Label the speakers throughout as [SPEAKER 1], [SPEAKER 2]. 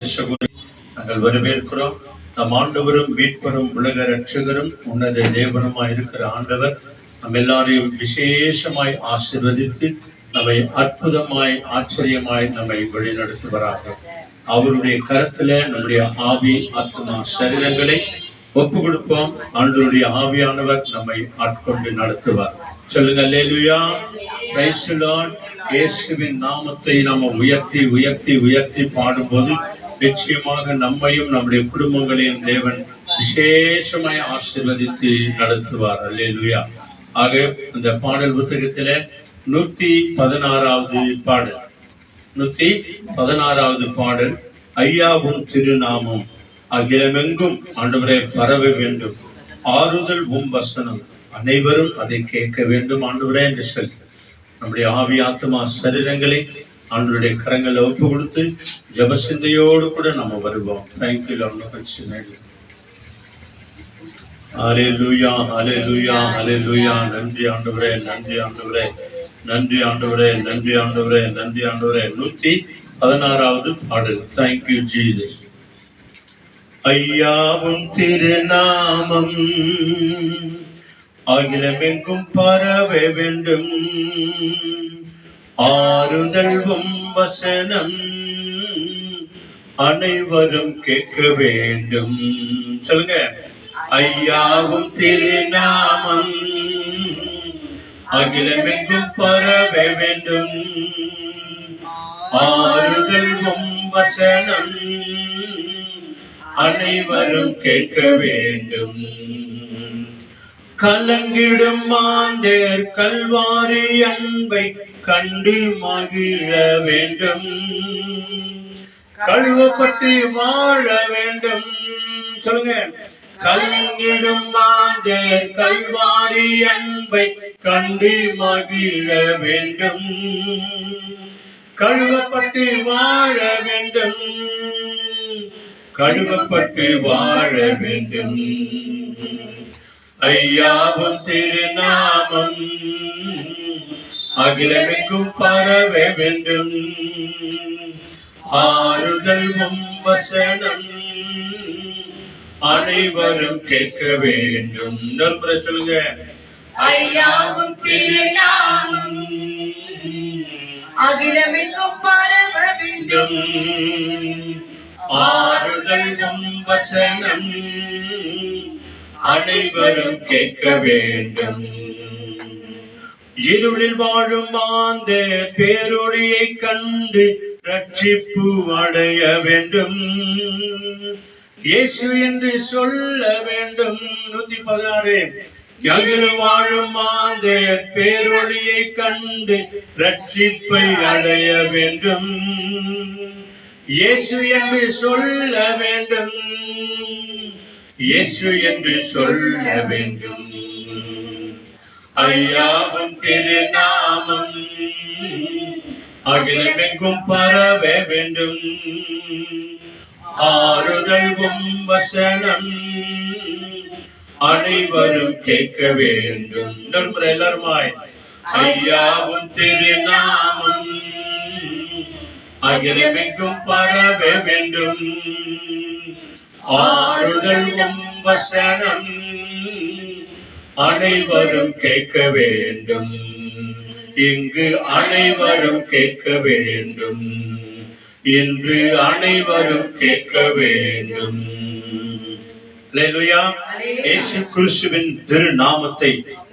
[SPEAKER 1] நாங்கள் வரவேற்கிறோம். நம் ஆண்டவரும் மீட்பரும் உலக ரட்சகரும் உன்னத தேவனுமாய் இருக்கிற ஆண்டவர் நம் எல்லாரையும் விசேஷமாய் ஆசீர்வதித்து நம்மை அற்புதமாய் ஆச்சரியமாய் நம்மை வழிநடத்துவராக. அவருடைய கருத்துல நம்முடைய ஆவி ஆத்மா சரீரங்களை ஒப்பு கொடுப்போம். ஆண்டவருடைய ஆவியானவர் நம்மை ஆட்கொண்டு நடத்துவார். சொல்லுங்க அல்லேலூயா, பிரைஸ் தி லார்ட். இயேசுவின் நாமத்தை நாம உயர்த்தி உயர்த்தி உயர்த்தி பாடும்போது நிச்சயமாக நம்மையும் நம்முடைய குடும்பங்களையும் தேவன் விசேஷமாய் ஆசீர்வதித்து நடத்துவார். அல்லேலூயா. ஆக இந்த பாடல் புத்தகத்தில 116வது பாடல் 116வது பாடல், ஐயாவும் திருநாமம் அகிலமெங்கும் ஆண்டவரை பரவ வேண்டும், ஆறுதல் வசனம் அனைவரும் அதை கேட்க வேண்டும் ஆண்டவரே என்று சொல்லி நம்முடைய ஆவி ஆத்மா சரீரங்களை ஆண்டவருடைய கரங்களை ஒப்பு கொடுத்து ஜப சிந்தையோடு கூட நம்ம வருவோம். Thank you Lord. Hallelujah, hallelujah, hallelujah. நன்றி ஆண்டவரே, நன்றி ஆண்டவரே, நன்றி ஆண்டவரே, நன்றி ஆண்டவரே, நன்றி ஆண்டவரே. 116வது பாடல். Thank you Jesus. ஐயாவும் திருநாமம் அகிலமெங்கும் பரவ வேண்டும், ஆறுதல் வசனம் அனைவரும் கேட்க வேண்டும். சொல்லுங்க. ஐயாவும் திருநாமம் அகிலமெங்கும் பரவ வேண்டும், ஆறுதல் வசனம் அனைவரும் கேட்க வேண்டும். கலங்கிடும் மாந்தர் கல்வாரி அன்பை கண்டு மகிழ வேண்டும், கழுவப்பட்டு வாழ வேண்டும். சொல்லுங்க. கலங்கிடும் மாந்தர் கல்வாரி அன்பை கண்டு மகிழ வேண்டும், கழுவப்பட்டு வாழ வேண்டும், கழுவப்பட்டு வாழ வேண்டும். ஐயாவும் திருநாமம் அகிலமெங்கும் பரவ வேண்டும், ஆறுதல் வசனம் அனைவரும் கேட்க வேண்டும். நண்பரை சொல்லுங்க.
[SPEAKER 2] ஐயாவும் திருநாமம் அகிலமெங்கும் பரவ வேண்டும்,
[SPEAKER 1] ஆறுதல் வசனம் அனைவரும் கேட்க வேண்டும். இருளில் வாழும் மாந்த பேரொளியை கண்டு ரட்சிப்பு அடைய வேண்டும், இயேசு என்று சொல்ல வேண்டும். 116. அகில் வாழும் மாந்த பேரொளியை கண்டு ரட்சிப்பை அடைய வேண்டும், இயேசு என்று சொல்ல வேண்டும், இயேசு என்று சொல்ல வேண்டும். ஐயாவும் திருநாமம் அகிலமெங்கும் பரவ வேண்டும், ஆறுதல் வசனம் அனைவரும் கேட்க வேண்டும். எல்லாருமாய். ஐயாவும் திருநாமம் அகிலமெங்கும் பரவ வேண்டும், ஆறுதல் வசனம் அனைவரும் கேட்க வேண்டும், இங்கு அனைவரும் கேட்க வேண்டும், இன்று அனைவரும் கேட்க வேண்டும். அல்லேலூயா. இயேசு கிறிஸ்துவின் திருநாமத்தை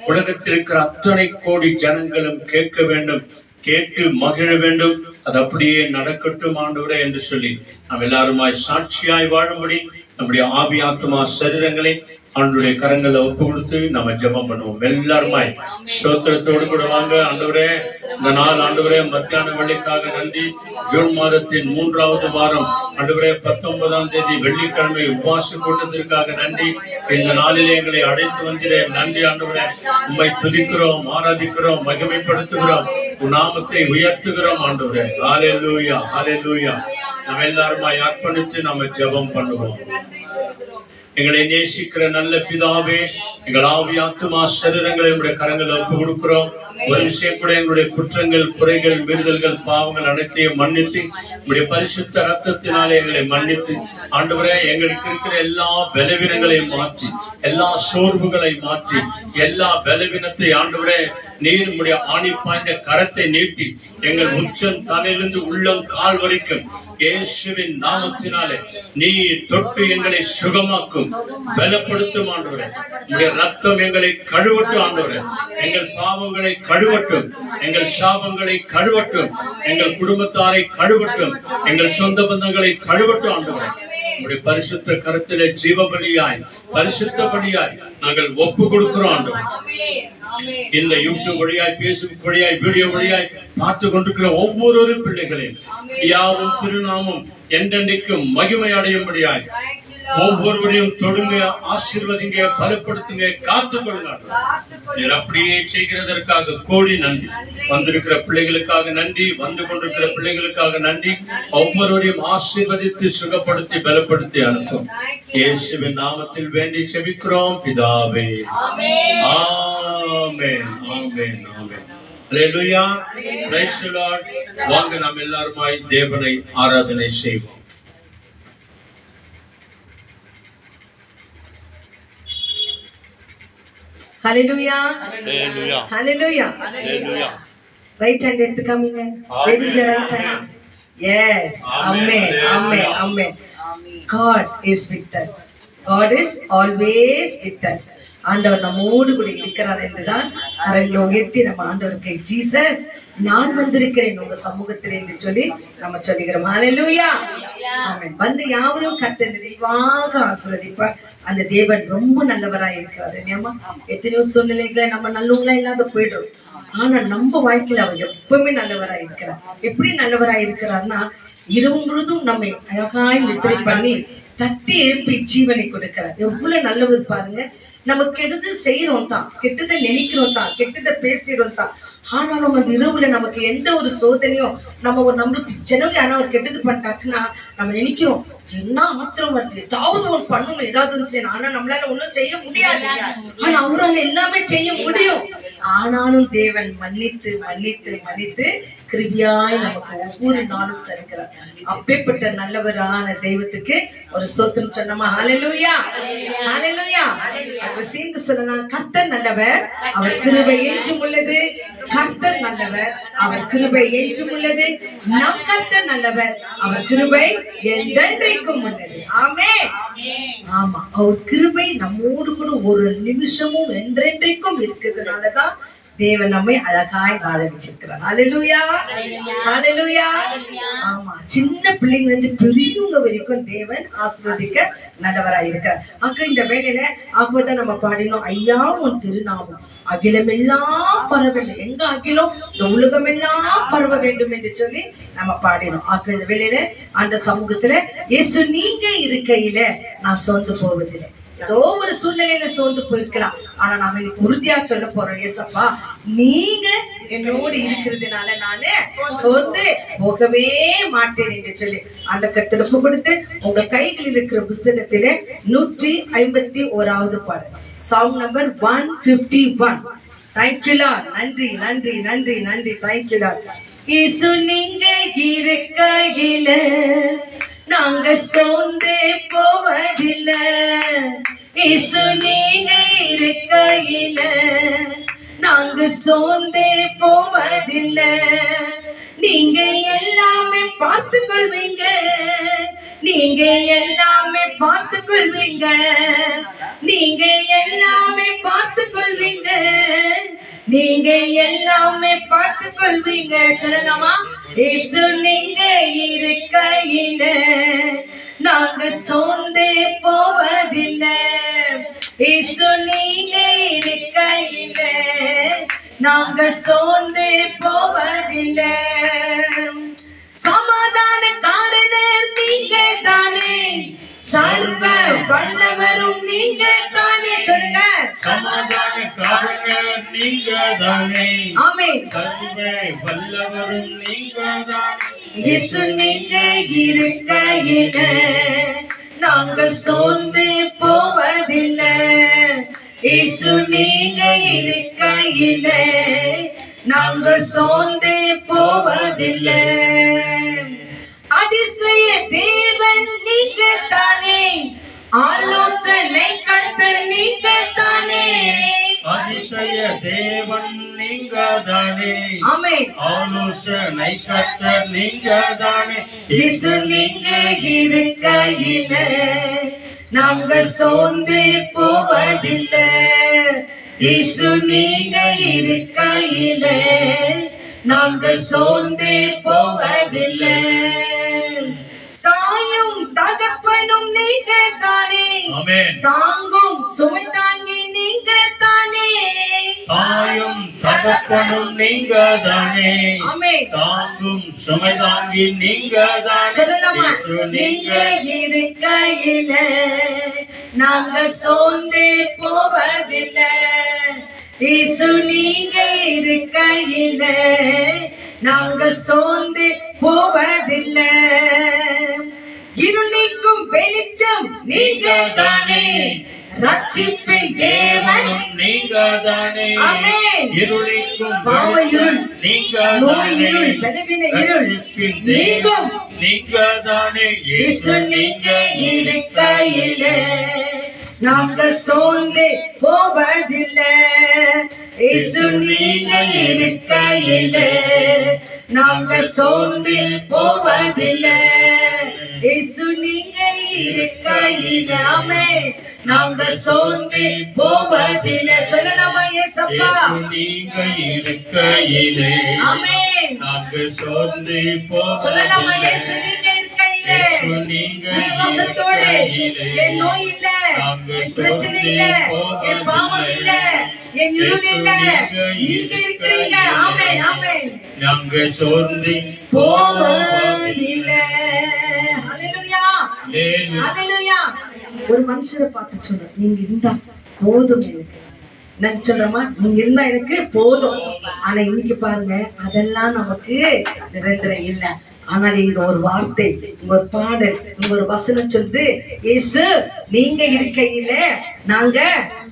[SPEAKER 1] உலகத்தில் இருக்கிற அத்தனை கோடி ஜனங்களும் கேட்க வேண்டும், கேட்டு மகிழ வேண்டும். அது அப்படியே நடக்கட்டும் ஆண்டவரே என்று சொல்லி நாம் எல்லாருமாய் சாட்சியாய் வாழும்படி நம்முடைய ஆவி ஆத்மா சரீரங்களை ஆண்டவருடைய கரங்களை ஒப்பு கொடுத்து நம்ம ஜெபம் பண்ணுவோம். எல்லாருமாய் ஸ்தோத்திரத்தோடு கூட வாங்க. ஆண்டவரே, இந்த நாள் ஆண்டவரே மத்தியான வெள்ளிக்காக நன்றி. ஜூன் மாதத்தின் 3வது வாரம் ஆண்டவரே 19ஆம் தேதி வெள்ளிக்கிழமை உபவாச கூட்டத்திற்காக நன்றி. இந்த நாளிலே எங்களை அழைத்து வந்திரே நன்றி ஆண்டவரே. உம்மை துதிக்கிறோம், ஆராதிக்கிறோம், மகிமைப்படுத்துகிறோம், உன் நாமத்தை உயர்த்துகிறோம் ஆண்டவரே. ஹல்லேலூயா, ஹல்லேலூயா. நம்ம எல்லாருமாய் அர்ப்பணித்து நம்ம ஜெபம் பண்ணுவோம். எங்களை நேசிக்கிற நல்ல பிதாவே, எங்கள் ஆவி ஆத்துமா சரீரங்களை உடைய கரங்களை ஒப்பு கொடுக்கிறோம். ஒரு விஷயம் கூட எங்களுடைய குற்றங்கள், குறைகள், மீறுதல்கள், பாவங்கள் அனைத்தையும் மன்னித்து உடைய பரிசுத்த ரத்தத்தினாலே எங்களை மன்னித்து ஆண்டவரே, எங்களுக்கு இருக்கிற எல்லா பலவீனங்களையும் மாற்றி, எல்லா சோர்வுகளை மாற்றி, எல்லா பலவீனத்தை ஆண்டவரே நீர் உடைய ஆணி பாய்ந்த கரத்தை நீட்டி எங்கள் உச்சம் தலையிலிருந்து உள்ளம் கால் வரைக்கும் இயேசுவின் நாமத்தினாலே நீ தொட்டு எங்களை சுகமாக்கும், பலப்படுத்தும் ஆண்டவரே. உடைய ரத்தம் எங்களை கழுவட்டும் ஆண்டவரே. எங்கள் பாவங்களை கழுவட்டும், எங்கள் சாபங்களை கழுவட்டும், எங்கள் குடும்பத்தாரை கழுவட்டும், எங்கள் சொந்த பந்தங்களை கழுவட்டும் ஆண்டவரே. உடைய பரிசுத்த கருத்திலே ஜீவபலியாய், பரிசுத்தபடியாய் நாங்கள் ஒப்பு கொடுக்கிறோம் ஆண்டவரே. இந்த யூடியூப் வழியாய், பேஸ்புக் வழியாய், வீடியோ வழியாய் பார்த்து கொண்டிருக்கிற ஒவ்வொரு பிள்ளைகளையும் யாவும் திருநாமம் என்றென்றைக்கும் மகிமை அடையும்படியாய் ஒவ்வொருவரையும் தொடுங்க, ஆசீர்வதிங்க, பலப்படுத்துங்க, காத்துக் கொள்ளுங்க. அப்படியே செய்கிறதற்காக கோடி நன்றி. வந்திருக்கிற பிள்ளைகளுக்காக நன்றி, வந்து கொண்டிருக்கிற பிள்ளைகளுக்காக நன்றி. ஒவ்வொருவரையும் ஆசீர்வதித்து சுகப்படுத்தி பலப்படுத்தி அனுப்பும் இயேசுவின் நாமத்தில் வேண்டி செபிக்கிறோம் பிதாவே. Amen, amen, amen. Alleluia. Praise the Lord. வாங்க நாம் எல்லாருமாய் தேவனை ஆராதனை செய்வோம்.
[SPEAKER 3] Hallelujah. Hallelujah. Hallelujah. Hallelujah. Right hand எடுத்து காமிங்க. Where is your right hand? Yes. Amen. Amen. Amen. God is with us. God is always with us. ஆண்டவர் நம்மோடு கூட இருக்கிறார் என்றுதான் கரங்களை உயர்த்தி நம்ம ஆண்டவருக்கு ஜீசஸ் நான் வந்திருக்கிறேன் உங்க சமூகத்தில் என்று சொல்லி நம்ம சொல்லுகிறோம். ஹல்லேலூயா. ஆமென். வந்து யாவரும் கர்த்தர் நிறைவாக ஆசீர்வதிப்பார். அந்த தேவன் ரொம்ப நல்லவராய் இருக்கிறார் இல்லையாமா? எத்தனையோ சூழ்நிலைகளை நம்ம நல்லவங்களா இல்லாத போயிடுறோம். ஆனா நம்ம வாழ்க்கையில அவர் எப்பவுமே நல்லவராய் இருக்கிறார். எப்படி நல்லவராய் இருக்கிறார்னா, இரவு முழுதும் நம்மை அழகாய் நித்திரை பண்ணி தட்டி எழுப்பி ஜீவனை கொடுக்கிறார். எவ்வளவு நல்லவர் பாருங்க. நம்ம கெடுது செய்யறோம் தான், கெட்டதை நினைக்கிறோம் தான், கெட்டதை பேசுறோம் தான். ஆனாலும் அந்த இரவுல நமக்கு எந்த ஒரு சோதனையும் நம்மளுக்கு ஜனவரி ஆனா ஒரு கெட்டது பண்ணிட்டாக்குன்னா நம்ம நினைக்கிறோம், என்ன ஆத்திரம் வருது, ஏதாவது ஒன்று பண்ணணும், ஏதாவது ஒன்று செய்யணும். ஆனா நம்மளால ஒன்றும் செய்ய முடியாது. ஆனா அவரால் எல்லாமே செய்ய முடியும். ஆனாலும் தேவன் மன்னித்து மன்னித்து மன்னித்து கிருபியாய் நமக்கு ஒவ்வொரு நாளும் தருகிறார். அப்பேற்பட்ட நல்லவரான தெய்வத்துக்கு ஒரு ஸ்தோத்திரம் சொன்னோமா? ஹல்லேலூயா. ஹல்லேலூயா. அப்ப சேர்ந்து சொல்லலாம், கர்த்தர் நல்லவர், அவர் கிருபை என்றும் உள்ளது. கர்த்தர் நல்லவர், அவர் கிருபை என்றும் உள்ளது. நம் கர்த்தர் நல்லவர், அவர் கிருபை என்றென்றைக்கும் உள்ளது. ஆமென். ஆமா, அவர் கிருபை நம்மோடு கூட ஒரு நிமிஷமும் என்றென்றைக்கும் இருக்கிறதுனாலதான் தேவன் நம்மை அழகாய் வாழ வச்சிருக்கிறார். ஹல்லேலூயா. ஹல்லேலூயா. ஆமா, சின்ன பிள்ளைங்க இருந்து பெரியவங்க வரைக்கும் தேவன் ஆசீர்வதிக்க நல்லவராய் இருக்கிறார். அங்க இந்த வேளையில ஆகுவதான் நம்ம பாடினோம், ஐயா உன் திருநாமம் அகிலமெல்லாம் பரவ வேண்டும். எங்க அகிலம்? இந்த உலகமெல்லாம் பரவ வேண்டும் என்று சொல்லி நம்ம பாடினோம். ஆக இந்த வேளையில அந்த சமூகத்துல இயேசு நீங்க இருக்கையில நான் சோர்ந்து போவதில்லை. ஏதோ ஒரு சூழ்நிலையில சோர்ந்து போயிருக்கலாம், ஆனா நாம இன்னைக்கு உறுதியா சொல்ல போறோம், ஏசப்பா நீங்க என்னோடு இருக்கிறதுனால நானு சோர்ந்து போகவே மாட்டேன் என்று சொல்லி அந்த கட்டளை கொடுத்து உங்க கைகளில் இருக்கிற புஸ்தகத்திலே 151வது பாடல், சாங் நம்பர் 151. Thank you Lord. நன்றி நன்றி நன்றி நன்றி. Thank you Lord. இயேசு நீங்க இருக்கையில நாங்க சோர்ந்தே போவதில்லை. இயேசு நீங்க இருக்கையில நாங்க சோர்ந்தே போவதில்லை. நீங்க எல்லாமே பார்த்து கொள்வீங்க, நீங்க எல்லாமே பார்த்து கொள்வீங்க, நீங்க எல்லாமே பார்த்து கொள்வீங்க, நீங்க எல்லாமே பார்த்து கொள்வீங்க. சொல்லலாமா? இயேசு நீங்க இருக்கையில நாங்க சோர்ந்தே போவதில்லை. இயேசு நீங்க இருக்கையில நாங்க சோர்ந்தே போவதில்லை. சமாதான காரணர் நீங்க தானே, சர்வ வல்லவரும் நீங்க தானே. சொல்லுங்க, சமாதான காரணர் நீங்க தானே. ஆமென். சர்வ வல்லவரும் நீங்க தானே. இயேசு நீங்க இருக்கையில நாங்க சோர்ந்து போவதில்லை. இருக்கையில நாங்க சோர்ந்து போவதில்லை. அதிசய தேவன் நீங்க தானே, ஆலோசனை கர்த்தர் நீங்க தானே.
[SPEAKER 1] அதிசய தேவன் நீங்க தானே,
[SPEAKER 3] ஆமென்.
[SPEAKER 1] ஆலோசனை கர்த்தர் நீங்க தானே.
[SPEAKER 3] இயேசு நீங்க இருக்கையில நாங்க சோர்ந்து போவதில்லை. இயேசு நீங்க இருக்கையில நாங்க சோர்ந்து போவதில்லை. தாயும் தகப்பனும் நீங்க தானே,
[SPEAKER 1] ஆமென்.
[SPEAKER 3] தாங்கும் சுமை தாங்கி நீங்க தானே.
[SPEAKER 1] தாயும் தகப்பனும் நீங்க தானே,
[SPEAKER 3] ஆமென்.
[SPEAKER 1] தாங்கும் சுமை தாங்கி நீங்க தானே.
[SPEAKER 3] சொல்லலாமா?
[SPEAKER 1] இயேசு
[SPEAKER 3] நீங்க
[SPEAKER 1] நீங்க
[SPEAKER 3] இருக்கையில நாங்க சோர்ந்து போவதில்லை. இயேசு நீங்க இருக்கையில நாங்க சோர்ந்து போவதில்லை. இருள் நீக்கும் வெளிச்சம் நீங்க தானே, ரட்சிப்பின் தேவன்
[SPEAKER 1] நீங்க தானே.
[SPEAKER 3] ஆமென்.
[SPEAKER 1] இருளிக்கும்
[SPEAKER 3] பாவ இருள்,
[SPEAKER 1] நீங்க
[SPEAKER 3] நோய் இருள், பலவீன இருள் நீங்கும்.
[SPEAKER 1] நீங்க தானே.
[SPEAKER 3] இயேசு நீங்க இருக்கையில நாங்க சோர்ந்து போவதில்லை. இயேசு நீங்க இருக்கையில நாங்க சோர்ந்து போவதில்லை. இயேசு நீங்க இருக்கையில ஆமென் நாங்க சோர்ந்து போவதில்லை. சொல்லலாமா? ஏசப்பா
[SPEAKER 1] நீங்க இருக்கையிலே
[SPEAKER 3] ஆமென்.
[SPEAKER 1] நாங்க சோர்ந்து
[SPEAKER 3] சொல்லலாமா?
[SPEAKER 1] போவதில்லை.
[SPEAKER 3] இயேசு நீங்க இருக்கையில
[SPEAKER 1] நீங்க
[SPEAKER 3] விசுவாசத்தோடு என் நோய் இல்ல, என் பிரச்சனை இல்ல, என் பாவம் இல்ல, என் இருள் இல்ல, நீங்க இருக்கிறீங்க. ஆமென் ஆமென்.
[SPEAKER 1] நாங்க சோர்ந்து
[SPEAKER 3] போவதில்லை. ஹalleluya
[SPEAKER 1] போவதில்லை.
[SPEAKER 3] ஹalleluya. ஒரு மனுஷரை பார்த்து சொல்ற, நீங்க இருந்தா போதும் எனக்கு. நான் சொல்றேமா, நீங்க இருந்தா எனக்கு போதும். ஆனா இன்னைக்கு பாருங்க, அதெல்லாம் நமக்கு நிரந்தரம் இல்ல. ஆனால் இங்க ஒரு வார்த்தை, இங்க ஒரு பாடல், இங்க ஒரு வசனம் சொல்லுது, இயேசு நீங்க இருக்கையில நாங்க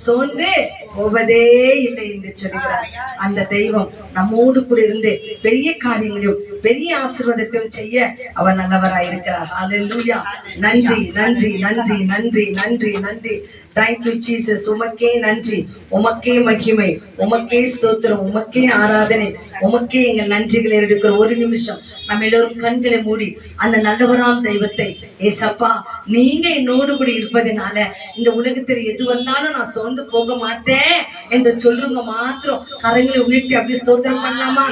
[SPEAKER 3] சோர்ந்து போவதே இல்லை என்று சொல்கிறார். அந்த தெய்வம் நம்மோடு கூட இருந்து பெரிய காரியங்களையும் பெரிய ஆசீர்வாதத்தையும் செய்ய அவர் நல்லவராய் இருக்கிறார். ஹalleluya. நன்றி நன்றி நன்றி நன்றி நன்றி நன்றி. Thank you Jesus. உமக்கே நன்றி, உமக்கே மகிமை, உமக்கே ஸ்தோத்திரம், உமக்கே ஆராதனை, உமக்கே எங்கள் நன்றிகளை எடுக்கிற ஒரு நிமிஷம் நம்ம எல்லோரும் கண்களை மூடி அந்த நல்லவராம் தெய்வத்தை, ஏசப்பா நீங்க என்னோடு கூட இருப்பதனால இந்த உலகத்தில் எது வந்தாலும் நான் சோர்ந்து போக மாட்டேன் என்று சொல்லுங்க. மாத்திரம் கரங்களை உயர்த்தி அப்படி ஸ்தோத்திரம் பண்ணலாமா?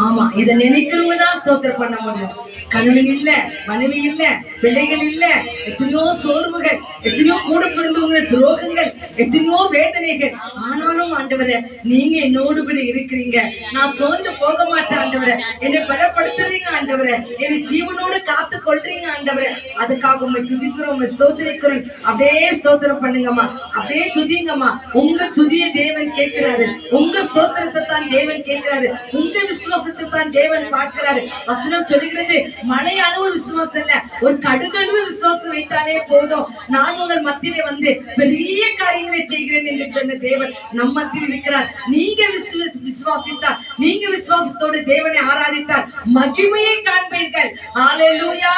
[SPEAKER 3] ஆமா, இத நினைக்கிறவங்க தான் ஸ்தோத்திரம் பண்ண முடியும். கணவன் இல்ல, மனைவி இல்ல, பிள்ளைகள் இல்ல, எத்தனையோ சோர்வுகள், எத்தனையோ கூட பிறந்தவங்க துரோகங்கள், எத்தனையோ வேதனைகள். ஆனாலும் ஆண்டவரே நீங்க என்னோடு கூட இருக்கிறீங்க. நான் சோர்ந்து போக மாட்டேன் ஆண்டவரே. என்னை பலப்படுத்துறீங்க ஆண்டவரே. என்னை ஜீவனோடு காத்து கொள்றீங்க ஆண்டவரே. அதுக்காக உண்மை துதிக்கிறோம், உண்மை ஸ்தோத்திரிக்கிறோம். அப்படியே ஸ்தோத்திரம் பண்ணுங்கம்மா, அப்படியே துதிங்கம்மா. உங்க துதிய தேவன் கேட்கிறாரு, உங்க ஸ்தோத்திரத்தை தான் தேவன் கேட்கிறாரு, உங்க விசுவாசத்தை தான் தேவன் பார்க்கிறாரு. வசனம் சொல்லுகிறது, மழை அளவு விசுவாசம் இல்ல, ஒரு கடுகளவு விசுவாசம் வைத்தாலே போதும், நான் உங்கள் மத்தியிலே வந்து பெரிய காரியங்களை செய்கிறேன் என்று சொன்ன தேவன் நம் மத்தியில் இருக்கிறார். நீங்க விசுவாசித்தார், நீங்க விசுவாசத்தோடு தேவனை ஆராதித்தார், மகிமையை காண்பீர்கள். ஹalleluya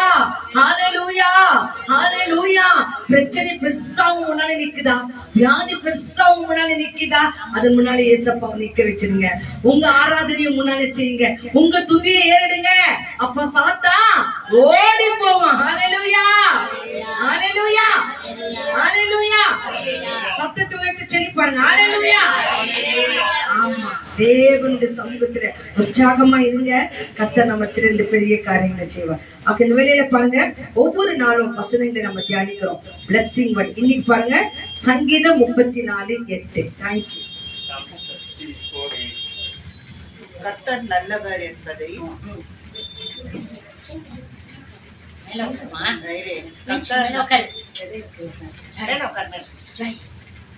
[SPEAKER 3] ஹalleluya ஹalleluya. பிரச்சனை பெருசா முன்னாடி நிக்குதா, வியாதி பெருசா முன்னாடி நிக்குதா, அது முன்னாடி ஏசப்பா நிக்க வச்சிருங்க. உங்க ஆராதனையும் முன்னாடி செய்யுங்க, உங்க துதியை ஏறிடுங்க. அப்ப சாத்தா ஓடி போவான். ஹalleluya ஹalleluya ஹalleluya. சத்தத்தை உயர்த்தி சொல்லி பாருங்க, ஹalleluya. ஆமா, தேவனுடைய சமூகத்துல உற்சாகமா இருங்க. கர்த்தர் நம்ம திறந்து பெரிய காரியங்களை செய்வார். அப்ப இந்த வேலையில பாருங்க, ஒவ்வொரு நாளும் வசனங்களை நம்ம தியானிக்கிறோம். Blessing word. இன்னைக்கு பாருங்க சங்கீதம் 34:8. தேங்க்யூ.
[SPEAKER 4] கர்த்தர் நல்லவர் என்பதை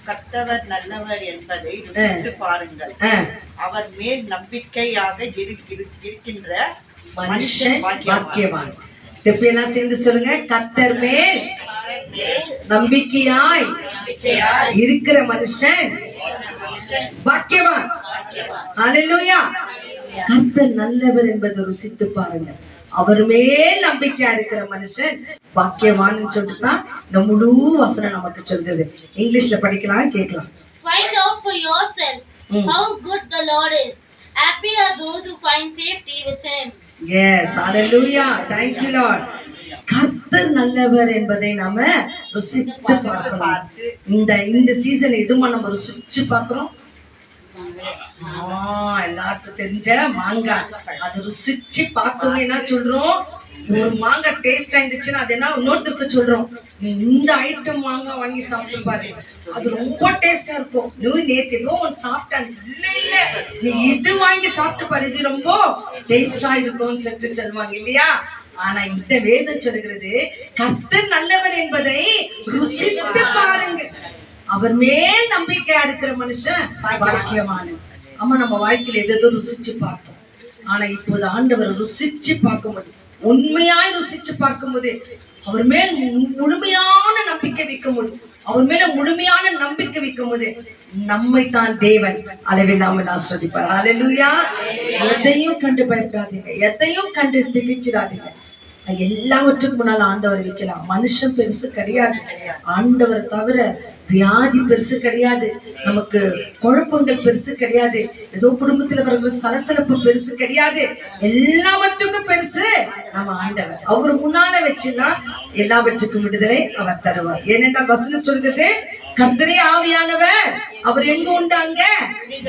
[SPEAKER 4] கர்த்தவர் நல்லவர் என்பதை ருசித்து பாருங்கள். அவர் மேல் நம்பிக்கையாக இருக்கின்ற
[SPEAKER 3] மனுஷன் பாக்கியவான். எல்லாம் சேர்ந்து சொல்லுங்க, கர்த்தர் மேல் நம்பிக்கையாய் இருக்கிற மனுஷன் பாக்கியவான். ஹalleluya. கர்த்தர் நல்லவர் என்பதை ருசித்து பாருங்க. அவர் மேல் நம்பிக்கையா இருக்கிற மனுஷன் பாக்கியவான்னு சொல்லிட்டு தான் இந்த முழு வசனம் நமக்கு சொல்றது. இங்கிலீஷ்ல படிக்கலாம், கேட்கலாம்.
[SPEAKER 5] Find out for yourself how good the Lord is. Happy are those who find safety with Him.
[SPEAKER 3] Yes, hallelujah. Thank you Lord. கர்த்தர் நல்லவர் என்பதை நாம ருசித்து பார்க்கணும். இந்த சீசன் எதுமா நம்ம ருசிச்சு பார்க்கிறோம்? எல்லாருக்கும் தெரிஞ்ச மாங்காய். அது ருசிச்சு பார்த்தோம்னு என்ன சொல்றோம்? ஒரு மாங்காய் டேஸ்ட் ஆயிருந்துச்சுன்னா அது என்ன இன்னொருத்தருக்கு சொல்றோம், நீ இந்த ஐட்டம் மாங்காய் வாங்கி சாப்பிட்டு பாரு, அது ரொம்ப டேஸ்டா இருக்கும். நீ நேத்து ஏதோ ஒன்று சாப்பிட்டாங்க, இல்ல நீ இது வாங்கி சாப்பிட்டு பாரு, இது ரொம்ப டேஸ்டா இருக்கும்னு சொல்லிட்டு சொல்லுவாங்க இல்லையா? ஆனா இந்த வேதம் சொல்லுகிறது கர்த்தர் நல்லவர் என்பதை ருசித்து பாருங்க. அவர் மேல் நம்பிக்கையா இருக்கிற மனுஷன் பாக்கியவான். ஆமா, நம்ம வாழ்க்கையில எதோ ருசிச்சு பார்த்தோம். ஆனா இப்போது ஆண்டவர் ருசிச்சு பார்க்கும்போது, உண்மையாய் ருசிச்சு பார்க்கும்போது, அவர் மேல் முழுமையான நம்பிக்கை வைக்கும் போது, அவர் மேல முழுமையான நம்பிக்கை வைக்கும் போது நம்மை தான் தேவன் அளவில்லாமல் ஆசீர்வதிப்பார். ஹல்லேலூயா. எதையும் கண்டு பயப்படாதீங்க, எதையும் கண்டு திகைச்சிடாதீங்க. எல்லாவற்றுக்கும் முன்னால ஆண்டவர் வைக்கலாம். மனுஷன் பெருசு கிடையாது, ஆண்டவர் தவிர வியாதி பெருசு கிடையாது, நமக்கு குழப்பங்கள் பெருசு கிடையாது, ஏதோ குடும்பத்துல வர சலசலப்பு பெருசு கிடையாது. எல்லாவற்றுக்கும் பெருசு நம்ம ஆண்டவர். அவரு முன்னால வச்சுன்னா எல்லாவற்றுக்கும் விடுதலை அவர் தருவார். ஏனென்றால் வசனம் சொல்கிறது, கர்த்தரே ஆவியானவர், அவர் எங்க உண்டாங்க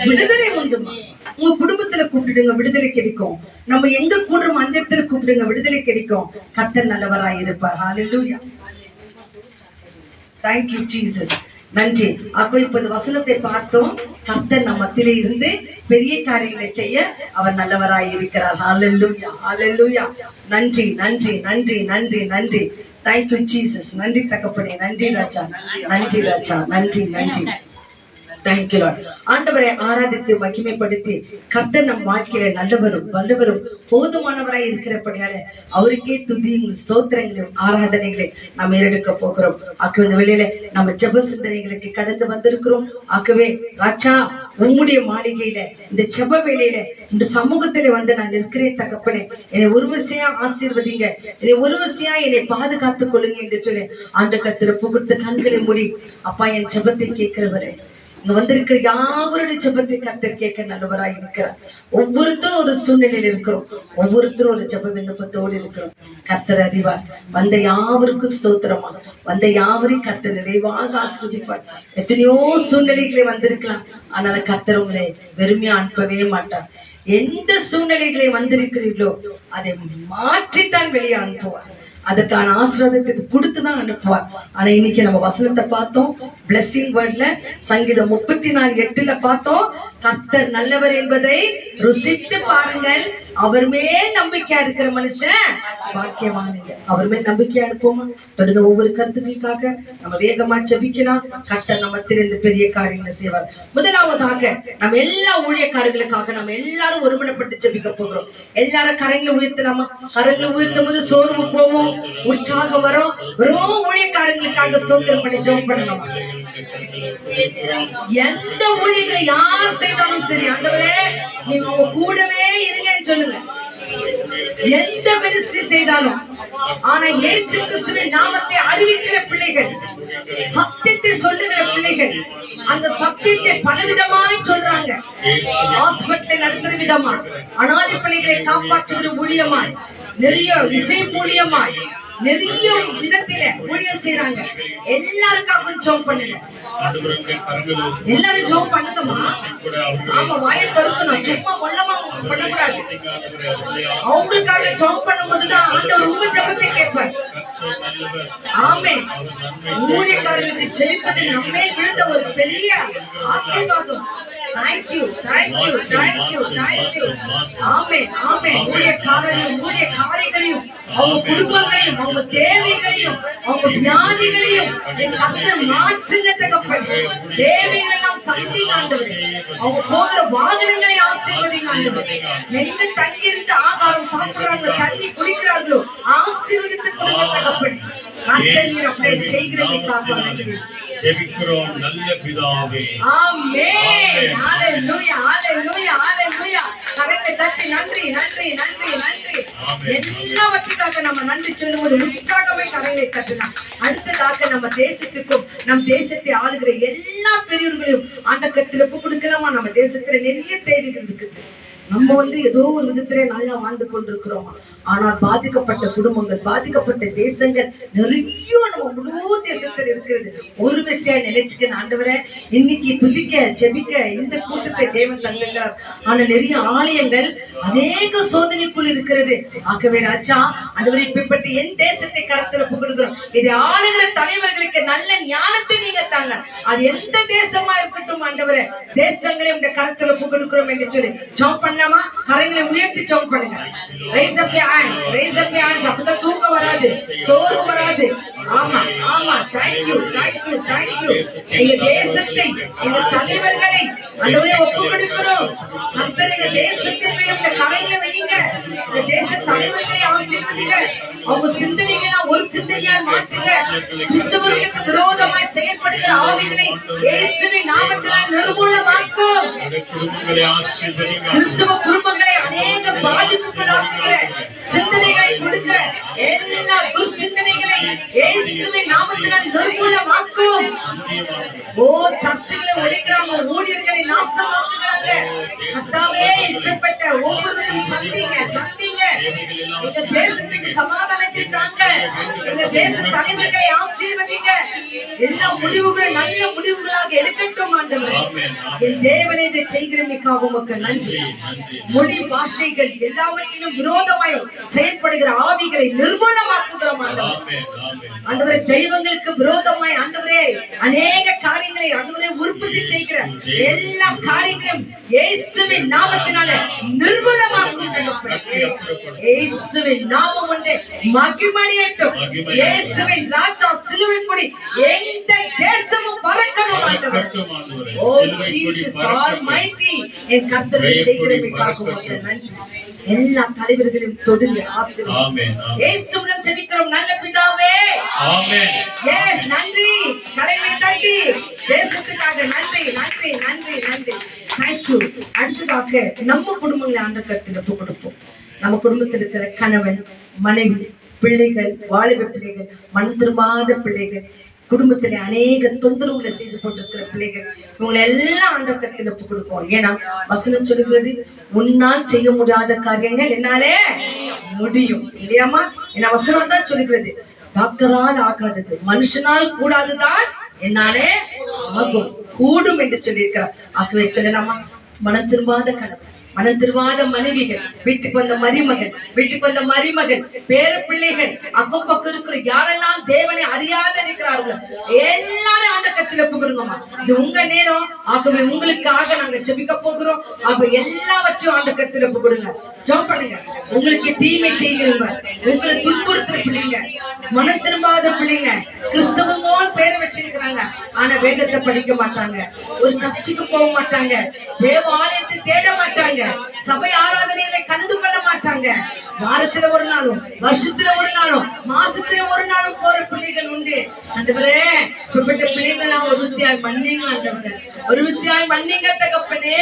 [SPEAKER 3] விடுதலை உண்டுமா. உங்க குடும்பத்துல கூப்பிடுங்க, விடுதலை கிடைக்கும். நம்ம எங்க கூடுறோம் அந்த இடத்துல கூப்பிடுங்க, விடுதலை கிடைக்கும். கர்த்தர் நல்லவராய் இருப்பார். ஹல்லேலூயா. Thank you Jesus. நன்றி. அப்போ இப்போது வசனத்தை பார்த்தோம். கர்த்தர் நம்ம மத்தியிலே இருந்து பெரிய காரியங்களை செய்ய அவர் நல்லவராய் இருக்கிறார். ஹல்லேலூயா, ஹல்லேலூயா. நன்றி நன்றி நன்றி நன்றி நன்றி. Thank you Jesus. நன்றி தகப்பனே, நன்றி ராஜா, நன்றி ராஜா, நன்றி நன்றி. Thank you Lord. ஆண்டவரை ஆராதித்து மகிமைப்படுத்தி கர்த்தர் நம் வாழ்க்கையில நல்லவரும் வல்லவரும் போதுமானவராய் இருக்கிறபடியால அவருக்கே துதியும் ஸ்தோத்திரங்களையும் ஆராதனைகளை நாம் ஏறெடுக்க போகிறோம். ஆகவே இந்த வேளையில நம்ம ஜெப சிந்தனைகளுக்கு கடந்து வந்திருக்கிறோம். ஆகவே ராஜா, உம்முடைய மாளிகையில இந்த ஜெப வேளையில இந்த சமூகத்தில வந்து நான் இருக்கிறேன் தகப்பனே, என்னை ஒருவசையா ஆசீர்வதிங்க, என்னை ஒருவசையா என்னை பாதுகாத்துக் கொள்ளுங்க என்று சொல்லி ஆண்டு கர்த்தரை புகுத்த கண்களை மூடி அப்பா என் ஜெபத்தை கேட்கிறவரே, இங்க வந்திருக்கிற யாவருடைய ஜெபத்தை கர்த்தர் கேட்க நல்லவராய் இருக்கிறார். ஒவ்வொருத்தரும் ஒரு சூழ்நிலையில இருக்கிறோம், ஒவ்வொருத்தரும் ஒரு ஜெப விண்ணப்பத்தோடு இருக்கிறோம். கர்த்தர் அறிவார். வந்த யாவருக்கும் ஸ்தோத்திரமா, வந்த யாவரையும் கர்த்தர் நிறைவாக ஆசீர்வதிப்பார். எத்தனையோ சூழ்நிலைகளை வந்திருக்கலாம், ஆனால கர்த்தர் உங்களை வெறுமையா அனுப்பவே மாட்டார். எந்த சூழ்நிலைகளை வந்திருக்கிறீர்களோ அதை மாற்றித்தான் வெளியே அனுப்புவார். அதற்கான ஆசீர்வாதத்தை கொடுத்துதான் அனுப்புவார். ஆனா இன்னைக்கு நம்ம வசனத்தை பார்த்தோம், பிளஸிங் வேர்ட்ல சங்கீதம் 34:8 பார்த்தோம், கர்த்தர் நல்லவர் என்பதை ருசித்து பாருங்கள், அவர் மேல் நம்பிக்கையா இருக்கிற மனுஷன் பாக்கியவானுங்க. அவர் மேல் நம்பிக்கையா இருப்போமா? தொடர்ந்து ஒவ்வொரு கருத்துக்காக நம்ம வேகமா ஜெபிக்கலாம். கர்த்தர் நம்ம தெரிந்து பெரிய காரியங்களை செய்வார். முதலாவதாக நம்ம எல்லா ஊழியக்காரர்களுக்காக நம்ம எல்லாரும் ஒருமனப்பட்டு ஜெபிக்க போகிறோம். எல்லாரும் கரங்களை உயர்த்தலாமா? கரங்களை உயர்த்தும் போது சோர்வு போவோம், உற்சாகம் வரும். வெறும் ஊழியக்காரங்களுக்காக ஸ்தோத்திரம் பண்ணி ஜெபம் பண்ணலாம். எந்த ஊழியர்களை யார் செய்தாலும் சரி, ஆண்டவரே நீங்க அவங்க கூடவே இருங்கன்னு சொல்லுங்க. எந்த மினிஸ்ட்ரி செய்தாலும், ஆனா இயேசு கிறிஸ்துவின் நாமத்தை அறிவிக்கிற பிள்ளைகள், சத்தியத்தை சொல்லுகிற பிள்ளைகள், அந்த சத்தியத்தை பலவிதமாய் சொல்றாங்க. ஹாஸ்பிட்டலை நடத்துற விதமாய், அனாதை பிள்ளைகளை காப்பாற்றுகிற ஊழியமாய், நிறைய இசை மூலியமாய், நிறைய விதத்தில ஊழியம் செய்யறாங்க. எல்லாருக்காகவும் ஜெபம் பண்ணுங்க. எல்லாரும் ஜெபம் பண்ணுங்கம்மா. ஆமா, வாயை திறக்கணும், சும்மா கொள்ளமா பண்ணக்கூடாது. அவங்களுக்காக ஜெபம் பண்ணும்போதுதான் ஆண்டவர் உங்க ஜெபத்தை கேட்பார். ஆமென். ஊழியக்காரர்களுக்கு ஜெபிப்பதில் நம்மே விழுந்த ஒரு பெரிய ஆசீர்வாதம். Thank you, thank you, thank you, thank you. ஆமென், ஆமென். ஊழியக்காரரையும் ஊழியக்காரிகளையும் அவங்க குடும்பங்களையும் அவங்க தேவைகளையும் அவங்க வியாதிகளையும் என் கர்த்தர் மாற்றுங்க தகப்பன். தேவைகள் எல்லாம் சந்திங்க ஆண்டவரே. அவங்க போகிற வாகனங்களை ஆசீர்வதிங்க ஆண்டவரே. எங்க தங்கியிருந்து ஆகாரம் சாப்பிடுறாங்க, தண்ணி குடிக்கிறார்களோ ஆசீர்வதித்து கொடுங்க தகப்பன். கர்த்தர் நீர் அப்படியே செய்கிறமைக்காக நன்றி.
[SPEAKER 1] ஜெபிக்கிறோம் நல்ல பிதாவே.
[SPEAKER 3] ஆமென். ஹalleluya ஹalleluya ஹalleluya. கரங்களை தட்டி நன்றி நன்றி நன்றி நன்றி. எல்லாவற்றுக்காக நம்ம நன்றி சொல்லும்போது உற்சாகமே கரங்களை தட்டலாம். அடுத்ததாக நம்ம தேசத்துக்கும் நம் தேசத்தை ஆளுகிற எல்லா பெரியவர்களையும் ஆண்டவரிடத்தில் ஒப்பு கொடுக்கலாமா? நம்ம தேசத்துல நிறைய தேவைகள் இருக்குது. நம்ம ஏதோ ஒரு விதத்திலே நல்லா வாழ்ந்து கொண்டிருக்கிறோம். ஆனால் பாதிக்கப்பட்ட குடும்பங்கள், பாதிக்கப்பட்ட தேசங்கள் நிறைய நம்ம முழு தேசத்தில் இருக்கிறது. ஒரு விஷயம் நினைச்சுக்க, ஆண்டவரே இன்னைக்கு துதிக்க ஜெபிக்க இந்த கூட்டத்தை தேவன் தந்துகிறார். ஆனா நிறைய ஆலயங்கள் அநேக சோதனைக்குள் இருக்கிறது. ஆகவே ராஜா ஆண்டவரே இப்படிப்பட்ட என் தேசத்தை கருத்துல புகழுகிறோம். இதை ஆளுகிற தலைவர்களுக்கு நல்ல ஞானத்தை நீங்க தாங்க. அது எந்த தேசமா இருக்கட்டும் ஆண்டவரே, தேசங்களை இந்த கருத்துல புகழுகிறோம் என்று சொல்லி ஜெபம் பண்ணாமா? கரங்களை உயர்த்தி ஜெபம் பண்ணுங்க. Rice up your hands, rice up your hands. அப்பதான் தூக்கம் வராது, சோர்வு வராது. ஆமா ஆமா. Thank you thank you thank you. எங்க தேசத்தை எங்க தலைவர்களை ஆண்டவரே ஒப்பு கொடுக்கிறோம். கர்த்தர் எங்க தேசத்தின் மேல் இந்த கரங்களை வைங்க. இந்த தேச தலைவர்களை ஆசீர்வதிங்க. அவங்க சிந்தனைகளை ஒரு சிந்தனையாய் மாற்றுங்க. கிறிஸ்தவர்களுக்கு விரோதமாய் செயல்படுகிற ஆவிகளை இயேசுவின் நாமத்தினால் நிர்மூலமாக்கும். கிறிஸ்தவ குடும்பங்களை அநேக பாதிப்புகளாக்குகிற சிந்தனைகளை கொடுக்கிற எல்லா துர்சிந்தனைகளை இயேசுவின் நாமத்தினால் நிர்மூலமாக்கும். ஓ சர்ச்சுகளை ஒழிக்கிறாங்க, ஊழியர்களை நாசமாக்குகிறாங்க. கர்த்தாவே இப்படிப்பட்ட ஒவ்வொருவரையும் சந்திங்க சந்திங்க. எங்க தேசத்துக்கு சமாதானத்தை தாங்க. எங்க தேச தலைவர்களை ஆசீர்வதிங்க. எல்லா முடிவுகளும் நல்ல முடிவுகளாக எடுக்கட்டும் ஆண்டவரே. என் தேவனை இதை செய்கிறமைக்காக உமக்கு நன்றி. மொழி பாஷைகள் எல்லாவற்றிலும் விரோதமாய் செயல்படுகிற ஆவிகளை நிர்மூலமாக்குகிறோம் ஆண்டவரே. ஆண்டவரே தெய்வங்களுக்கு விரோதமாய் ஆண்டவரே அநேக காரியங்களை ஆண்டவரே உற்பத்தி செய்கிற எல்லா காரியங்களும் இயேசுவின் நாமத்தினால நிர்மூலமாக்கும் தகப்பனே. இயேசுவின் நாமம் ஒன்றே மகிமையட்டும். இயேசுவின் ராஜா சிலுவை கொடி எந்த தேசமும் பறக்கணும் ஆண்டவரே. ஓ ஜீசஸ் ஆல்மைட்டி. என் கர்த்தரை செய்கிறமைக்காக உமக்கு நன்றி. எல்லா தலைவர்களையும் தொடுங்க ஆசீர்வதிங்க. இயேசுவின் ஜெபிக்கிறோம் நல்ல பிதாவே. ஆமென். எஸ் நன்றி. கரங்களை தட்டி தேசத்துக்காக நன்றி நன்றி நன்றி நன்றி. தேங்க்யூ. அடுத்ததாக நம்ம குடும்பங்களை ஆண்டவரிடத்தில் ஒப்பு கொடுப்போம். நம்ம குடும்பத்தில் இருக்கிற கணவன், மனைவி, பிள்ளைகள், வாலிப பிள்ளைகள், மனம் திரும்பாத பிள்ளைகள், குடும்பத்திலே அநேக தொந்தரவுகளை செய்து கொண்டிருக்கிற பிள்ளைகள், இவங்களை எல்லாம் ஆண்டவரிடத்தில் ஒப்பு கொடுப்போம். ஏன்னா வசனம் சொல்லுகிறது, உன்னால் செய்ய முடியாத காரியங்கள் என்னாலே முடியும் இல்லையாமா? ஏன்னா வசனம் தான் சொல்லுகிறது, டாக்டரால் ஆகாதது மனுஷனால் கூடாதுதான் என்னாலே ஆகும் கூடும் என்று சொல்லியிருக்கிறார். ஆகவே சொல்லலாமா? மனம் திரும்பாத கணவன், மனம் திரும்பாத மனைவிகள், வீட்டுக்கு வந்த மருமகன், வீட்டுக்கு வந்த மருமகன், பேர பிள்ளைகள், அக்கம் பக்கம் இருக்கிற யாரெல்லாம் தேவனை அறியாத இருக்கிறார்களோ எல்லாரும் ஆண்ட கத்தில புகழுங்கம்மா. இது உங்க நேரம். ஆகவே உங்களுக்காக நாங்க ஜெபிக்க போகிறோம். ஆக எல்லாவற்றையும் ஆண்ட கத்தில புகழுங்க. ஜெபம் பண்ணுங்க. உங்களுக்கு தீமை செய்கிறவங்க, உங்களை துன்புறுத்துற பிள்ளைங்க, மனம் திரும்பாத பிள்ளைங்க, கிறிஸ்தவங்கோன்னு பேரை வச்சிருக்கிறாங்க, ஆனா வேதத்தை படிக்க மாட்டாங்க, ஒரு சர்ச்சுக்கு போக மாட்டாங்க, தேவாலயத்தை தேட மாட்டாங்க, சபை ஆராதனைகளை கலந்து கொள்ள மாட்டாங்க, வாரத்துல ஒரு நாளும், வருஷத்துல ஒரு நாளும், மாசத்துல ஒரு நாளும் போற பிள்ளைகள் உண்டு. ஆண்டவரே இப்படிப்பட்ட பிள்ளைகளை ஒரு விஷயம் மன்னிங்க ஆண்டவரே, ஒரு விஷயம் மன்னிங்க தகப்பனே,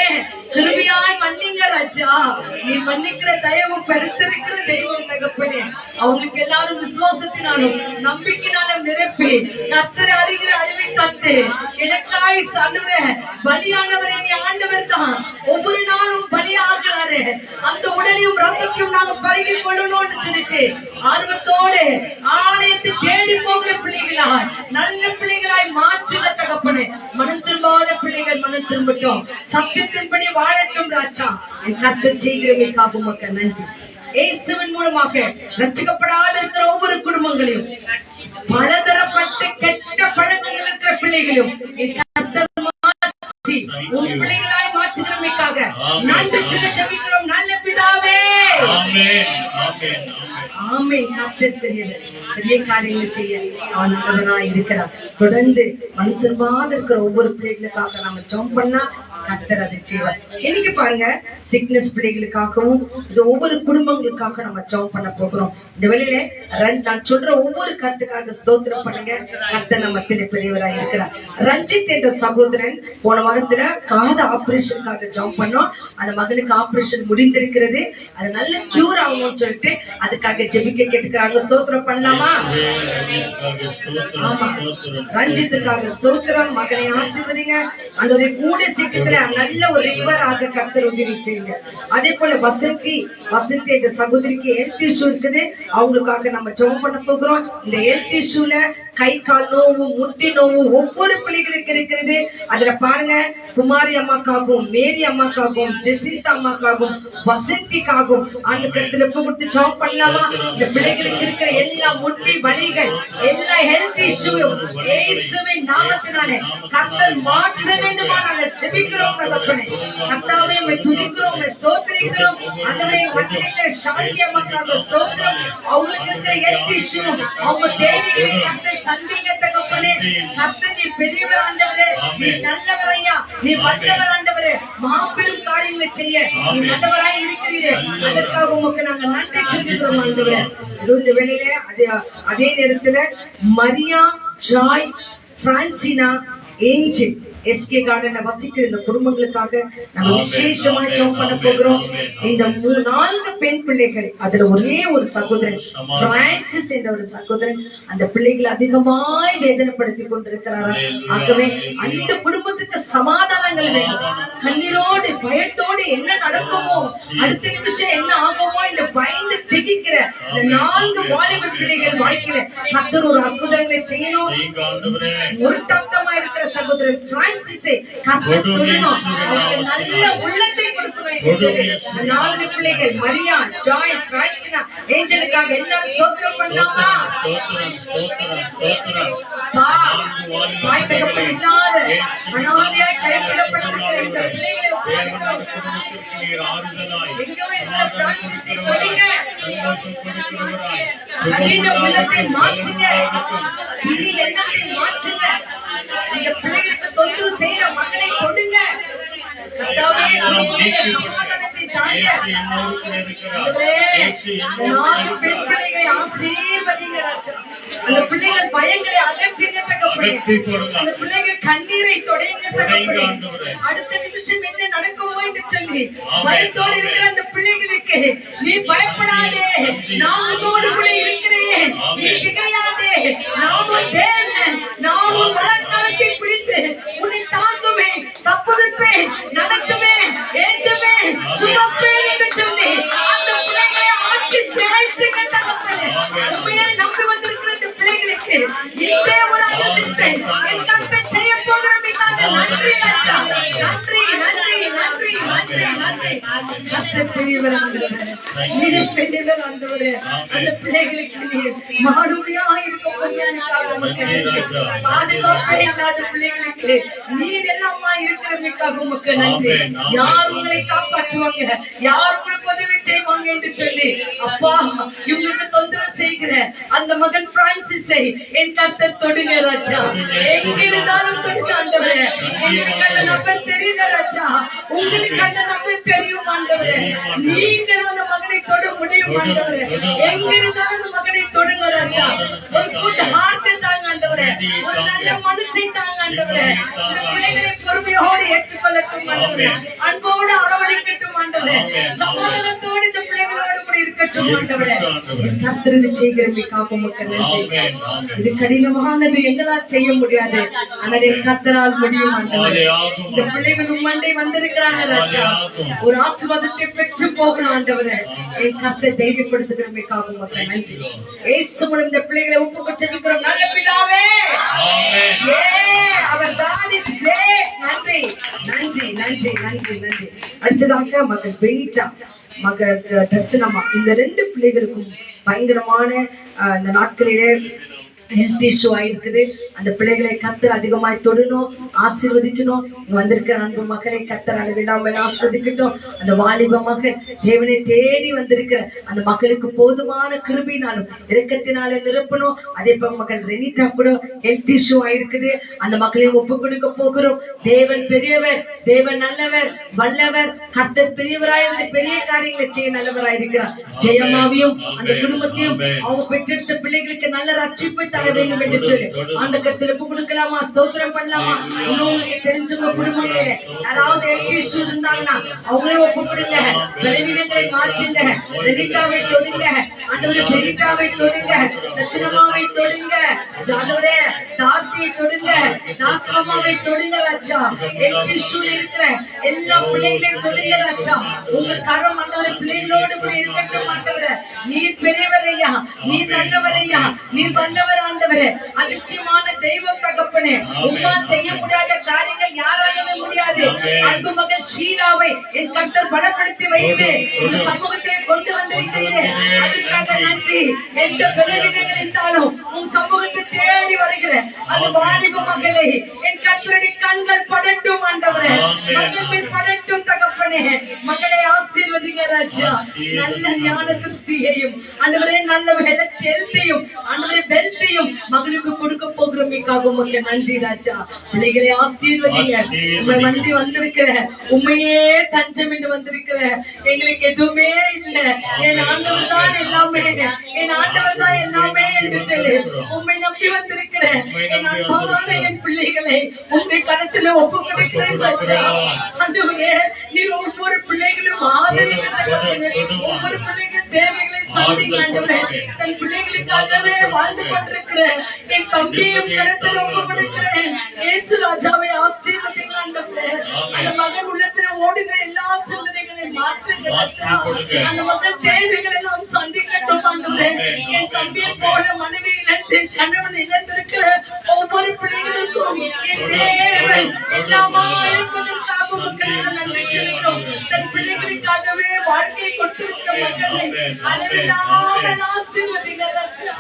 [SPEAKER 3] கிருபையாய் மன்னிங்க ராஜா. நீ மன்னிக்கிற தயவும் பெருத்திருக்கிற தெய்வம் தகப்பனே. அவங்களுக்கு எல்லாரும் விசுவாசத்தினாலும் நம்பிக்கையினாலும் நிரப்பி கர்த்தரை அறிகிற அறிவை தந்து எனக்காய் ஆண்டவரே பலியானவரே நீ ஆண்டவர் தான். ஒவ்வொரு நாளும் பலியாகிறாரு. அந்த உடலையும் ரத்தத்தையும் நாங்க பருகி கொள்ளணும்னு சொல்லிட்டு ஆர்வத்தோடு ஆலயத்தை தேடி போகிற பிள்ளைகளாய் நல்ல பிள்ளைகளாய் மாற்றுகிற தகப்பனே. மனம் திரும்பாத பிள்ளைகள் மனம் திரும்பட்டும், சத்தியத்தின்படி வாழட்டும் ராஜா. என் கர்த்தர் செய்கிறமைக்காக உமக்கு நன்றி. இயேசுவின் மூலமாக ரட்சிக்கப்படாத இருக்கிற ஒவ்வொரு குடும்பங்களையும், பலதரப்பட்ட கெட்ட பழக்கங்கள் இருக்கிற பிள்ளைகளையும் என் கர்த்தர் மாற்றி உன் பிள்ளைகளாய் மாற்றுகிறமைக்காக நன்றி சொல்லி ஜெபிக்கிறோம் நல்ல பிதாவே. ஆமென். கர்த்தர் பெரிய காரியங்களை செய்ய அவன் நல்லவனாய் இருக்கிறார். தொடர்ந்து மனம் திரும்பாத இருக்கிற ஒவ்வொரு பிள்ளைகளுக்காக நாம ஜெபம் பண்ணா கர்த்தர் அதை செய்வார். இன்னைக்கு பாருங்க, சிக்னஸ் பிள்ளைகளுக்காகவும் இந்த ஒவ்வொரு குடும்பங்களுக்காக நம்ம ஜெபம் பண்ண போகிறோம். இந்த வேளையில நான் சொல்ற ஒவ்வொரு கருத்துக்காக ஸ்தோத்திரம் பண்ணுங்க. கர்த்தர் நம்ம பெரியவராக இருக்கிறார். ரஞ்சித் என்ற சகோதரன் போன வாரத்துல காது ஆபரேஷனுக்காக ஜெபம் பண்ணோம். அந்த மகனுக்கு ஆபரேஷன் முடிந்திருக்கிறது. அது நல்ல கியூர் ஆகணும்னு சொல்லிட்டு அதுக்காக ஜெபிக்க கேட்டுக்கிறாங்க. ஸ்தோத்திரம் பண்ணலாமா? ஆமா, ரஞ்சித்துக்காக ஸ்தோத்திரம். மகனை ஆசீர்வதிங்க. அந்த கூட சீக்கிரத்துல நல்ல ஒரு ரிவர் ஆக கர்த்தர் உதவி செய்யுங்க. அதே போல வசந்தி என்ற சகோதரிக்கு ஹெல்த் இஷ்யூ இருக்குது. அவங்களுக்காக நம்ம ஜெபம் பண்ண போகிறோம். இந்த ஹெல்த் இஷ்யூல கை கால் நோவு, முட்டி நோவு ஒவ்வொரு பிள்ளைகளுக்கு இருக்கிறது. அதுல பாருங்க, குமாரி அம்மாக்காகவும், மேரி அம்மாக்காகவும், ஜெசிந்தா அம்மாக்காகவும், வசந்திக்காகவும் ஆண்டு கருத்துல கொடுத்து ஜெபம் பண்ணலாமா? இந்த பிள்ளைகளுக்கு இருக்கிற எல்லா முட்டி வலிகள், எல்லா ஹெல்த் இஷ்யூவும் இயேசுவின் நாமத்தினாலே கர்த்தர் மாற்ற வேண்டுமா நாங்கள் ஜெபிக்கிறோம். தகப்பனே, கர்த்தாவே உம்மை துதிக்கிறோம், உம்மை ஸ்தோத்திரிக்கிறோம். ஆண்டவரே, வந்திருக்கிற சாந்தி அம்மாக்காக ஸ்தோத்திரம். அவங்களுக்கு இருக்கிற ஹெல்த் இஷ்யூ, அவங்க தேவைகளை கர்த்தர் சந்திங்க தகப்பனே. கர்த்தர் நீ பெரியவர் ஆண்டவரே, நீ நல்லவர் ஐயா, நீ வல்லவர் ஆண்டவரே. மாபெரும் காரியங்களை செய்ய நீ நல்லவராய் இருக்கிறீரே. அதற்காக உமக்கு நாங்கள் நன்றி சொல்லுகிறோம் ஆண்டவரே. இந்த வேளையில அதே நேரத்துல Maria, Joy, Francina, angel, SK கார்டன்ல வசிக்கிற இந்த குடும்பங்களுக்காக நம்ம விசேஷமா ஜெபம் பண்ண போகிறோம். இந்த 4 பெண் பிள்ளைகள், அதுல ஒரே ஒரு சகோதரன் பிரான்சிஸ் என்ற ஒரு சகோதரன் அந்த பிள்ளைகளை அதிகமாய் வேதனைப்படுத்தி கொண்டிருக்கிறாரா. ஆகவே அந்த குடும்பத்துக்கு சமாதானங்கள் வேணும். கண்ணீரோடு பயத்தோடு என்ன நடக்குமோ, அடுத்த நிமிஷம் என்ன ஆகுமோ இந்த பயந்து திகிக்கிற இந்த 4 வாலிப பிள்ளைகள் வாழ்க்கையில கர்த்தர் ஒரு அற்புதங்களை செய்யணும். ஒரு தக்கமா இருக்கிற சகோதரன் பிரான்சிஸை கர்த்தர் தொழணும். அவங்களுக்கு நல்ல உள்ளத்தை கொடுக்கணும் என்று சொல்லி 4 பிள்ளைகள் மரியா, ஜாய், பிரான்சினா, ஏஞ்சலுக்காக எல்லாரும் ஸ்தோத்திரம் பண்ணாமா? வாய்த்தகப்பன் இல்லாத அனாதையாய் கைவிடப்பட்டிருக்கிற இந்த பிள்ளைகளை ஒப்புக்கொடுக்கிறோம். எங்கோ இருக்கிற பிரான்சிஸை தொடுங்க. கடின உள்ளத்தை மாற்றுங்க. பிரி எண்ணத்தை மாற்றுங்க. இந்த பிள்ளைகளுக்கு தொந்தரவு செய்யற மகனை தொடுங்க. கர்த்தாவே, சமாதானத்தை தாங்க. பெண் பிள்ளைகளை ஆசீர்வதிங்க ராஜா. அந்த பிள்ளைகள் பயங்களை அகற்றுங்க தகப்பனே. அந்த பிள்ளைகள் கண்ணீரை தொடையுங்க தகப்பனே. அடுத்த நிமிஷம் என்ன நடக்குமோ என்று சொல்லி பயத்தோடு இருக்கிற அந்த பிள்ளைகளுக்கு நீ பயப்படாதே, நான் உன்னோடு கூட இருக்கிறேன், நீ திகையாதே, நான் உன் தேவன், நான் உன் வலக்கரத்தை பிடித்து உன்னை தாங்குவேன், தப்புவிப்பேன், நடத்துவேன், ஏற்றுவேன், சுமப்பேன் என்று சொல்லி அந்த பிள்ளைகளை ஆற்றி திரட்டுங்க தகப்பனே. உண்மையை நம்பி வந்திருக்கிற இந்த பிள்ளைகளுக்கு இன்றே ஒரு அதிசயத்தை என் கர்த்தர் செய்ய போகிறோம். நன்றி ராஜா, நன்றி நன்றி நன்றி நன்றி நன்றி. கர்த்தர் பெரியவர் ஆண்டவரே, நீர் பெரியவர் ஆண்டவரே. அந்த பிள்ளைகளுக்கு நீர் மாடுமையாக இருக்க போகிறீர்கள். உமக்கு நன்றி. பாதுகாப்பே இல்லாத பிள்ளைகளுக்கு நீர் எல்லாமா இருக்கிறமைக்காக உமக்கு நன்றி. யார் உங்களை காப்பாற்றுவாங்க, யார் உங்களுக்கு உதவி செய்வாங்க என்று சொல்லி அப்பா இவங்களுக்கு தொந்தரவு செய்கிற அந்த மகன் பிரான்சிஸை என் கர்த்தர் தொடுங்க ராஜா. எங்கிருந்தாலும் தொடுங்க ஆண்டவரே. எங்களுக்கு அந்த நபர் தெரியல ராஜா, உங்களுக்கு அந்த நபர் தெரியும் ஆண்டவரே. நீங்கள் அந்த மகனை தொட முடியும் ஆண்டவரே. எங்கிருந்தாலும் அந்த மகனை தொடுங்க ராஜா. ஒரு குட் ஹார்ட் தாங்க ஆண்டவரே, ஒரு நல்ல மனசை தாங்க ஆண்டவரே. இந்த பிள்ளைகளை பொறுமையோடு ஏற்றுக்கொள்ளட்டும் ஆண்டவரே, அன்போடு அரவணைக்கட்டும் ஆண்டவரே, சமாதானத்தோடு இந்த பிள்ளைகளோடு கூட இருக்கட்டும் ஆண்டவரே. கர்த்தர் செய்கிறமைக்காக உமக்கு நன்றி. இது கடினமானது, எங்களால் செய்ய முடியாது, ஆனால் என் கர்த்தரால் முடியும் ஆண்டவரே. இந்த பிள்ளைகள் உம்மண்டை வந்திருக்கிறாங்க ராஜா, ஒரு ஆசீர்வாதத்தை பெற்று போகணும் ஆண்டவரே. என் கர்த்தர் தைரியப்படுத்துகிறமைக்காக உமக்கு நன்றி. இயேசுவின் இந்த பிள்ளைகளை ஒப்புக்கொண்டு ஜெபிக்கிறோம் நல்ல பிதாவே. அவர் God is great. நன்றி நன்றி நன்றி நன்றி நன்றி. அடுத்ததாக மகள் பெனிட்டா, மகள் தர்சனமா, இந்த 2 பிள்ளைகளுக்கும் பயங்கரமான இந்த நாட்களிலே ஹெல்த் இஷ்யூ ஆயிருக்குது. அந்த பிள்ளைகளை கர்த்தர் அதிகமாய் தொடணும், ஆசீர்வதிக்கணும். இங்க வந்திருக்கிற அன்பு மக்களை கர்த்தர் அளவில்லாமல் ஆசீர்வதிக்கட்டும். அந்த வாலிப மகள் தேவனை தேடி வந்திருக்கிற அந்த மகளுக்கு போதுமான கிருபையினாலும் இரக்கத்தினால நிரப்பணும். அதே போல மகள் ரெனிட்டா கூட ஹெல்த் இஷ்யூ ஆயிருக்குது. அந்த மக்களையும் ஒப்பு கொடுக்க போகிறோம். தேவன் பெரியவர், தேவன் நல்லவர், வல்லவர். கர்த்தர் பெரியவராயிருந்து பெரிய காரியங்களை செய்ய நல்லவராயிருக்கிறார். ஜெயமாவையும் அந்த குடும்பத்தையும் அவங்க பெற்றெடுத்த பிள்ளைகளுக்கு நல்ல ரட்சிப்பை தர வேண்டும் என்று சொல்லி அந்த கருத்துல ஒப்பு கொடுக்கலாமா? ஸ்தோத்திரம் பண்ணலாமா? உங்களுக்கு தெரிஞ்சவங்க குடும்பங்கள யாராவது ஹெல்த் இஷ்யூ இருந்தாங்கன்னா அவங்களே ஒப்பு கொடுங்க. பலவீனங்களை மாற்றுங்க. ரெனிட்டாவை தொடுங்க ஆண்டவரே, பெரிட்டாவை தொடுங்க, தட்சிணமாவை தொடுங்க ஆண்டவரே, தாத்தியை தொடுங்க, தாஸ்மாவை தொடுங்க ராஜா. ஹெல்த் இஷ்யூ இருக்கிற எல்லா பிள்ளைகளையும் தொடுங்க ராஜா. உங்க கரம் ஆண்டவரே பிள்ளைகளோடு கூட இருக்கட்டும் ஆண்டவரே. நீர் பெரியவர் ஐயா, நீர் நல்லவர் ஐயா, நீர் வல்லவர் ஆண்டவரே. அதிசயமான தெய்வம் தகப்பனே, உம்மால் செய்ய முடியாத காரியங்கள் யாராலுமே முடியாது. அன்பு மகள் ஷீலாவை என் கர்த்தர் பலப்படுத்தி வைத்து இந்த சமூகத்தை கொண்டு வந்திருக்கிறீரே, அதற்காக நன்றி. எந்த பலவீனங்கள் இருந்தாலும் உன் சமூகத்தை தேடி வருகிற அந்த வாலிப மகளை என் கர்த்தருடைய கண்கள் படட்டும் ஆண்டவரே, மகள் மேல் படட்டும் தகப்பனே. மகளை ஆசீர்வதிங்க ராஜா. நல்ல ஞான திருஷ்டியையும் ஆண்டவரே, நல்ல ஹெல்த்தையும் ஆண்டவரே பெல்ட்டையும் மகளுக்கு கொடுக்க போகிறோம். உமக்கு நன்றி ராஜா. பிள்ளைகளை ஆசீர்வதிங்க. உண்மை வண்டி வந்திருக்கிற உண்மையே தஞ்சம் என்று வந்திருக்கிற எங்களுக்கு எதுவுமே இல்லை, என் ஆண்டவர் தான் எல்லாமே, என் ஆண்டவர் தான் எல்லாமே என்று சொல்லி உண்மை நம்பி வந்திருக்கிற என் அன்பான என் பிள்ளைகளை உங்க கருத்துல ஒப்பு கொடுக்கிறேன் ராஜா. ஆண்டவரே, நீர் ஒவ்வொரு பிள்ளைகளும் ஆதரவு, ஒவ்வொரு பிள்ளைகள் தேவைகளை சந்திங்க ஆண்டவரே. தன் பிள்ளைகளுக்காகவே வாழ்ந்து கொண்டிருக்கிற என் தம்பியும் கருத்தில் ஒப்பு கொடுக்கிறேன். இயேசு ராஜாவை ஆசீர்வதிங்க ஆண்டவரே. அந்த மகன் உள்ளத்துல ஓடுகிற எல்லா சிந்தனைகளை மாற்றுங்க ராஜா. அந்த மகன் தேவைகள் எல்லாம் சந்திக்கட்டும் ஆண்டவரே. என் தம்பியை போல மனைவி இழந்து கணவன் இழந்திருக்கிற ஒவ்வொரு பிள்ளைகளுக்கும் என் தேவன் எல்லாமா இருப்பதற்காக உமக்கு நாங்கள் நன்றி சொல்கிறோம். தன் பிள்ளைகளுக்காகவே வாழ்க்கை கொடுத்திருக்கிற மகனை அளவில்லாமல் ஆசீர்வதிங்க ராஜா,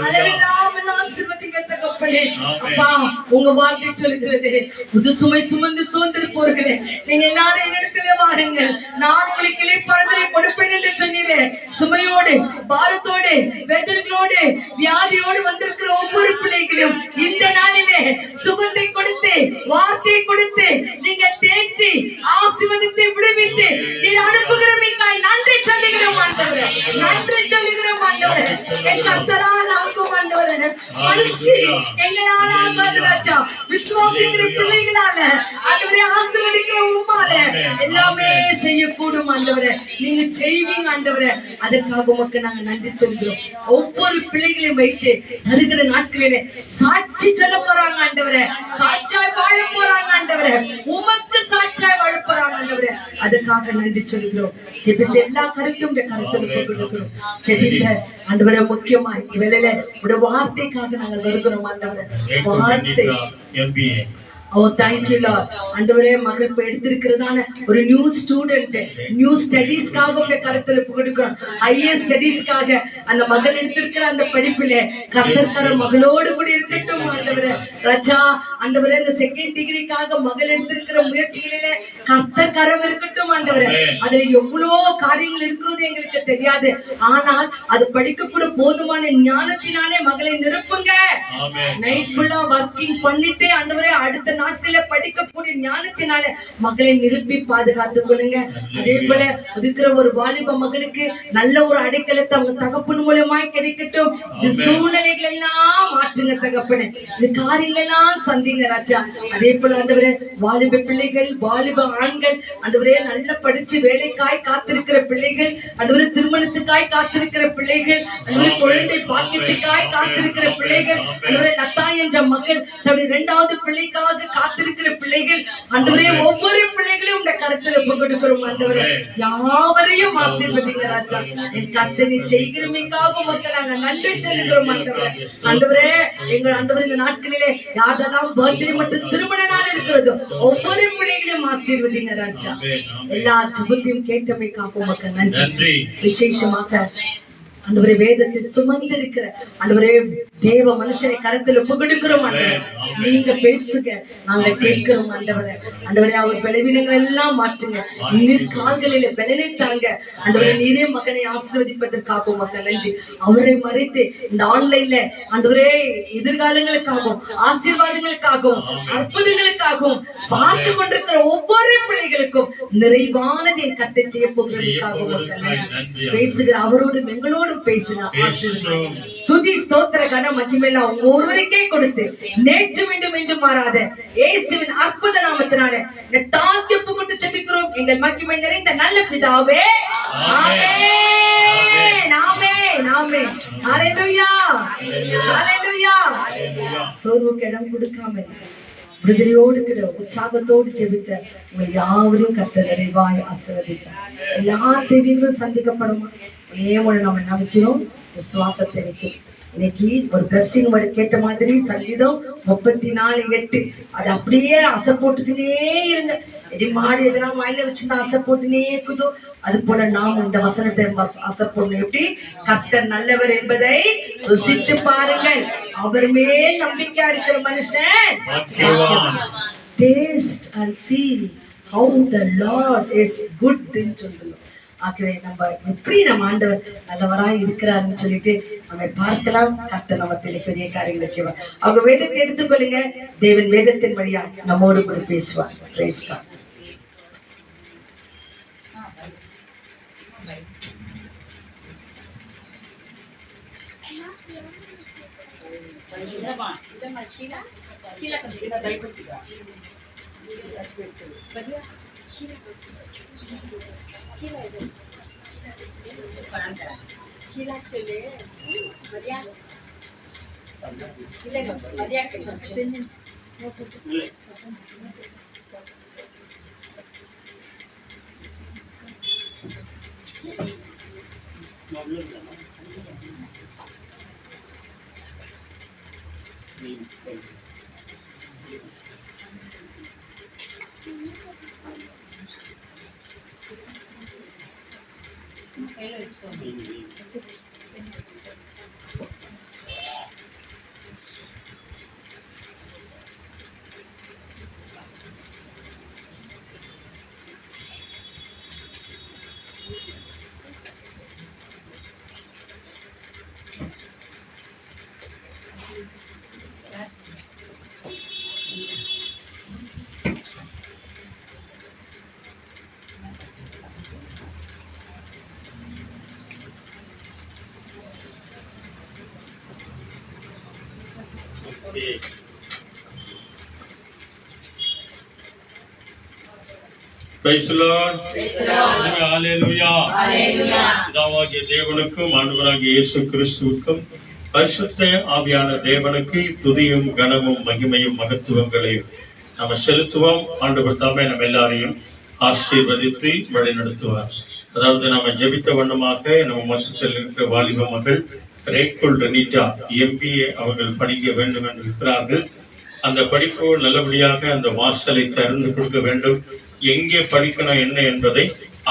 [SPEAKER 3] அளவில்லாமல் ஆசீர்வதிங்க தகப்பனே. அப்பா, உங்க வார்த்தை சொல்லுகிறது, புது சுமை சுமந்து சோர்ந்திருப்பவர்களே நீங்க எல்லாரும் என்னிடத்திலே வாருங்கள், நான் உங்களுக்கு இளைப்பாறுதலை கொடுப்பேன் என்று சொன்னீரே. சுமையோடு, பாரத்தோடு, வேதனைகளோடு, வியாதியோடு வந்திருக்கிற ஒவ்வொரு பிள்ளைகளையும் இந்த நாளிலே சுகத்தை கொடுத்து, வார்த்தையை கொடுத்து, நீங்க தேற்றி ஆசீர்வதித்து விடுவித்து நீர் அனுப்புகிறமைக்காய் நன்றி சொல்லுகிறோம் ஆண்டவரே. நன்றி சொல்லுகிறோம் ஆண்டவரே. என் கர்த்தரால் ஆக்கும் ஆண்டவரே. மனுஷி எங்களால் ஆகாது ராஜா. விசுவாசிக்கிற பிள்ளைகளால ஆண்டவரே, ஆசீர்வதிக்கிற உம்மால எல்லாமே செய்யக்கூடும் ஆண்டவரே. நீங்க செய்வீங்க ஆண்டவரே. அதற்காக உமக்கு நாங்க நன்றி சொல்கிறோம். ஒவ்வொரு பிள்ளைகளையும் வைத்து வருகிற நாட்களிலே சாட்சி சொல்ல போறாங்க ஆண்டவரே. சாட்சியாய் வாழ போறாங்க ஆண்டவரே. உமக்கு சாட்சியாய் வாழ போறாங்க ஆண்டவரே. அதற்காக நன்றி சொல்கிறோம். ஜெபித்த எல்லா கருத்தும் கருத்தில் கொடுக்கிறோம். ஜெபித்த ஆண்டவரே, முக்கியமாய் வேலையில உடைய வார்த்தைக்காக நாங்கள் வருகிறோம் ஆண்டவரே. வார்த்தை Oh, thank you Lord. ஆண்டவரே, மகள் இப்ப எடுத்திருக்கிறதான ஒரு நியூ ஸ்டூடெண்ட், நியூ ஸ்டடீஸ்க்காக உடைய கருத்துல கொடுக்கிறோம். ஹையர் ஸ்டடீஸ்க்காக அந்த மகள் எடுத்திருக்கிற அந்த படிப்பிலே கர்த்தர் மகளோடு கூட இருக்கட்டும் ஆண்டவரே. ராஜா ஆண்டவரே, இந்த செகண்ட் டிகிரிக்காக மகள் எடுத்திருக்கிற முயற்சிகளிலே கர்த்தர் கரம் இருக்கட்டும் ஆண்டவரே. அதுல எவ்வளவு காரியங்கள் இருக்கிறது எங்களுக்கு தெரியாது, ஆனால் அது படிக்க கூட போதுமான ஞானத்தினாலே மகளை நிரப்புங்க. நைட் ஃபுல்லா ஒர்க்கிங் பண்ணிட்டு ஆண்டவரே, அடுத்த நாட்கள படிக்கக்கூடிய ஞானத்தினால மகளை நிரப்பி பாதுகாத்துக் கொள்ளுங்க. அதே போல இருக்கிற ஒரு வாலிப மகளுக்கு நல்ல ஒரு அடைக்கலத்தை அவங்க தகப்பன் மூலமாய் கிடைக்கட்டும். இந்த சூழ்நிலைகள் எல்லாம் மாற்றுங்க தகப்பனே. இந்த காரியங்கள் எல்லாம் சந்திங்க ராஜா. அதே போல ஆண்டவரே, வாலிப பிள்ளைகள், வாலிப ஆண்கள் ஆண்டவரே, நல்ல படிச்சு வேலைக்காய் காத்திருக்கிற பிள்ளைகள், ஆண்டவரே திருமணத்துக்காய் காத்திருக்கிற பிள்ளைகள், ஆண்டவரே குழந்தை பாக்கியத்துக்காய் காத்திருக்கிற பிள்ளைகள், ஆண்டவரே நத்தாய் என்ற மகள் தன்னுடைய இரண்டாவது பிள்ளைக்காக காத்திருக்கிற பிள்ளைகள், ஆண்டவரே ஒவ்வொரு பிள்ளைகளையும் உங்க கருத்துல கொடுக்கிறோம் ஆண்டவரே. யாவரையும் ஆசீர்வதிங்க ராஜா. என் கர்த்தனை செய்கிறமைக்காக உமக்கு நாங்க நன்றி சொல்லுகிறோம் ஆண்டவரே. ஆண்டவரே, எங்கள் ஆண்டவரே, இந்த நாட்களிலே யாரெல்லாம் பர்த்டே மற்றும் திருமண நாள் இருக்கிறதோ ஒவ்வொரு பிள்ளைகளையும் ஆசீர்வதிங்க ராஜா. எல்லா ஜெபத்தையும் கேட்டமைக்காக உமக்கு நன்றி. விசேஷமாக ஆண்டவரே வேதத்தை சுமந்திருக்கிற ஆண்டவரே தேவ மனுஷனை கருத்துல புகடுக்கிறோம் ஆண்டவரே. நீங்க பேசுங்க, நாங்க கேட்கிறோம் ஆண்டவரே. ஆண்டவரே அவர் பலவீனங்கள் எல்லாம் மாற்றுங்க, நீர் கால்களில பலனை தாங்க ஆண்டவரே. நீரே மகனை ஆசீர்வதிப்பதற்காகவும் மக்கள் நன்றி. அவரை மறைத்து இந்த ஆன்லைன்ல ஆண்டவரே எதிர்காலங்களுக்காகவும் ஆசீர்வாதங்களுக்காகவும் அற்புதங்களுக்காகவும் பார்த்து கொண்டிருக்கிற ஒவ்வொரு பிள்ளைகளுக்கும் நிறைவானதை கட்டை செய்ய போகிறதுக்காகவும் மக்கள் நன்றி. பேசுகிற அவரோடு எங்களோடும் பேசுங்க. துதி ஸ்தோத்திர கன மகிமையெல்லாம் உங்க ஒருவருக்கே கொடுத்து நேற்று மீண்டும் மீண்டும் மாறாத இயேசுவின் அற்புத நாமத்தினால இந்த தாழ்த்தி ஒப்பு கொடுத்து ஜெபிக்கிறோம் எங்கள் மகிமை நிறைந்த நல்ல பிதாவே. ஆமென் ஆமென் ஆமென். ஹல்லேலூயா ஹல்லேலூயா. சோர்வுக்கு இடம் கொடுக்காம விடுதலையோடு கிட உற்சாகத்தோடு ஜெபித்த உங்களை யாவரையும் கர்த்தர் நிறைவாய் ஆசீர்வதிப்பார். எல்லா தேவைகளும் சந்திக்கப்படுமா ஒரே நம்ம நம்பிக்கிறோம், விசுவாசத்தை வைக்கும். இன்னைக்கு ஒரு பிளஸிங் வேர்டு கேட்ட மாதிரி சங்கீதம் 34:8 அது அப்படியே அசை போட்டுக்கினே இருங்க. எடி மாடி எதெல்லாம் வாயில வச்சுருந்தா அசை போட்டுனே இருக்குதோ அது போல நாம் இந்த வசனத்தை அசை போடணும். எப்படி? கர்த்தர் நல்லவர் என்பதை ருசித்து பாருங்கள், அவர் மேல் நம்பிக்கையா இருக்கிற மனுஷன் taste and see how the Lord is good ன்னு சொல்லுவோம். ஆகவே நம்ம எப்படி நம்ம ஆண்டவர் நல்லவராய் இருக்கிறாருன்னு சொல்லிட்டு நம்ம பார்க்கலாம். கர்த்தர் நம்ம பெரிய காரியங்களை செய்வார். அவங்க வேதத்தை எடுத்துக்கொள்ளுங்க, தேவன் வேதத்தின் வழியா நம்மோடு கூட பேசுவார். Praise God.
[SPEAKER 1] Praise the Lord. Hallelujah. பிதாவாகிய தேவனுக்கும் ஆண்டவராகிய இயேசு கிறிஸ்துவுக்கும் பரிசுத்த ஆவியான தேவனுக்கு துதியும் கனமும் மகிமையும் மகத்துவங்களையும் நம்ம செலுத்துவோம். ஆண்டவர் தாமே நம்ம எல்லாரையும் ஆசீர்வதித்து வழிநடத்துவார். அதாவது நம்ம ஜெபித்த வண்ணமாக நம்ம மசத்தில் இருக்கிற வாலிப மகள் ரேக்குல் ரெனிட்டா MBA அவர்கள் படிக்க வேண்டும் என்று இருக்கிறார்கள். அந்த படிப்பு நல்லபடியாக அந்த வாசலை திறந்து கொடுக்க வேண்டும். எங்கே படிக்கணும் என்ன என்பதை